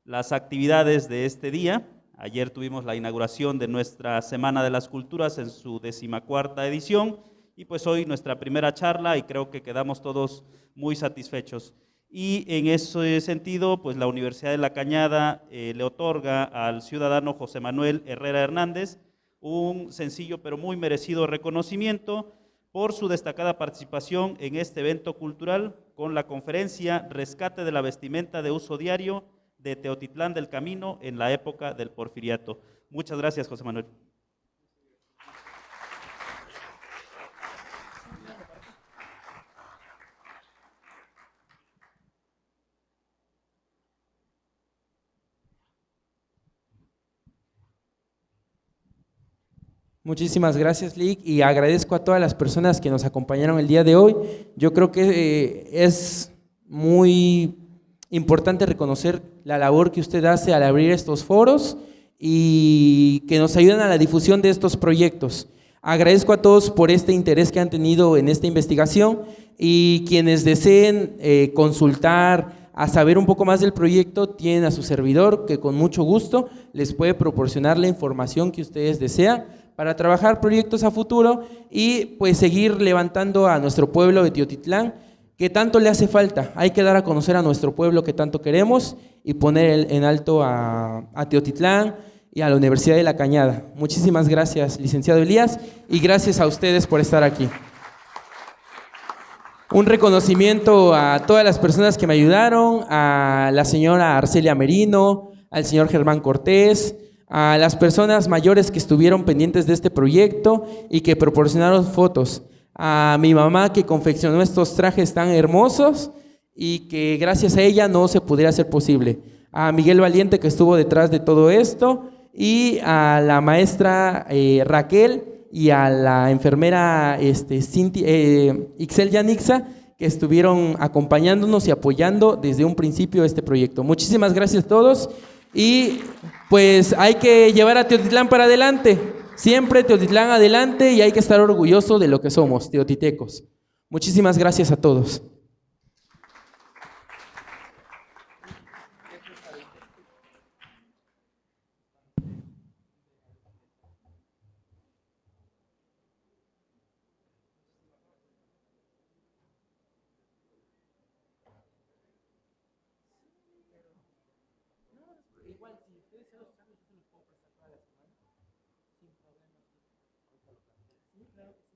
las actividades de este día. Ayer tuvimos la inauguración de nuestra Semana de las Culturas en su 14ª edición y pues hoy nuestra primera charla y creo que quedamos todos muy satisfechos. Y en ese sentido, pues la Universidad de La Cañada le otorga al ciudadano José Manuel Herrera Hernández un sencillo pero muy merecido reconocimiento por su destacada participación en este evento cultural con la conferencia Rescate de la vestimenta de uso diario de Teotitlán del Camino en la época del Porfiriato. Muchas gracias, José Manuel. Muchísimas gracias, Lick, y agradezco a todas las personas que nos acompañaron el día de hoy. Yo creo que es muy importante reconocer la labor que usted hace al abrir estos foros y que nos ayudan a la difusión de estos proyectos. Agradezco a todos por este interés que han tenido en esta investigación y quienes deseen consultar, a saber un poco más del proyecto, tienen a su servidor que con mucho gusto les puede proporcionar la información que ustedes desean para trabajar proyectos a futuro y pues seguir levantando a nuestro pueblo de Teotitlán, que tanto le hace falta. Hay que dar a conocer a nuestro pueblo que tanto queremos y poner en alto a Teotitlán y a la Universidad de La Cañada. Muchísimas gracias, licenciado Elías, y gracias a ustedes por estar aquí. Un reconocimiento a todas las personas que me ayudaron, a la señora Arcelia Merino, al señor Germán Cortés, a las personas mayores que estuvieron pendientes de este proyecto y que proporcionaron fotos, a mi mamá que confeccionó estos trajes tan hermosos y que gracias a ella no se pudiera hacer posible, a Miguel Valiente que estuvo detrás de todo esto y a la maestra Raquel y a la enfermera Ixel Yanixa que estuvieron acompañándonos y apoyando desde un principio este proyecto. Muchísimas gracias a todos. Y pues hay que llevar a Teotitlán para adelante, siempre Teotitlán adelante y hay que estar orgulloso de lo que somos, teotitecos. Muchísimas gracias a todos. Claro.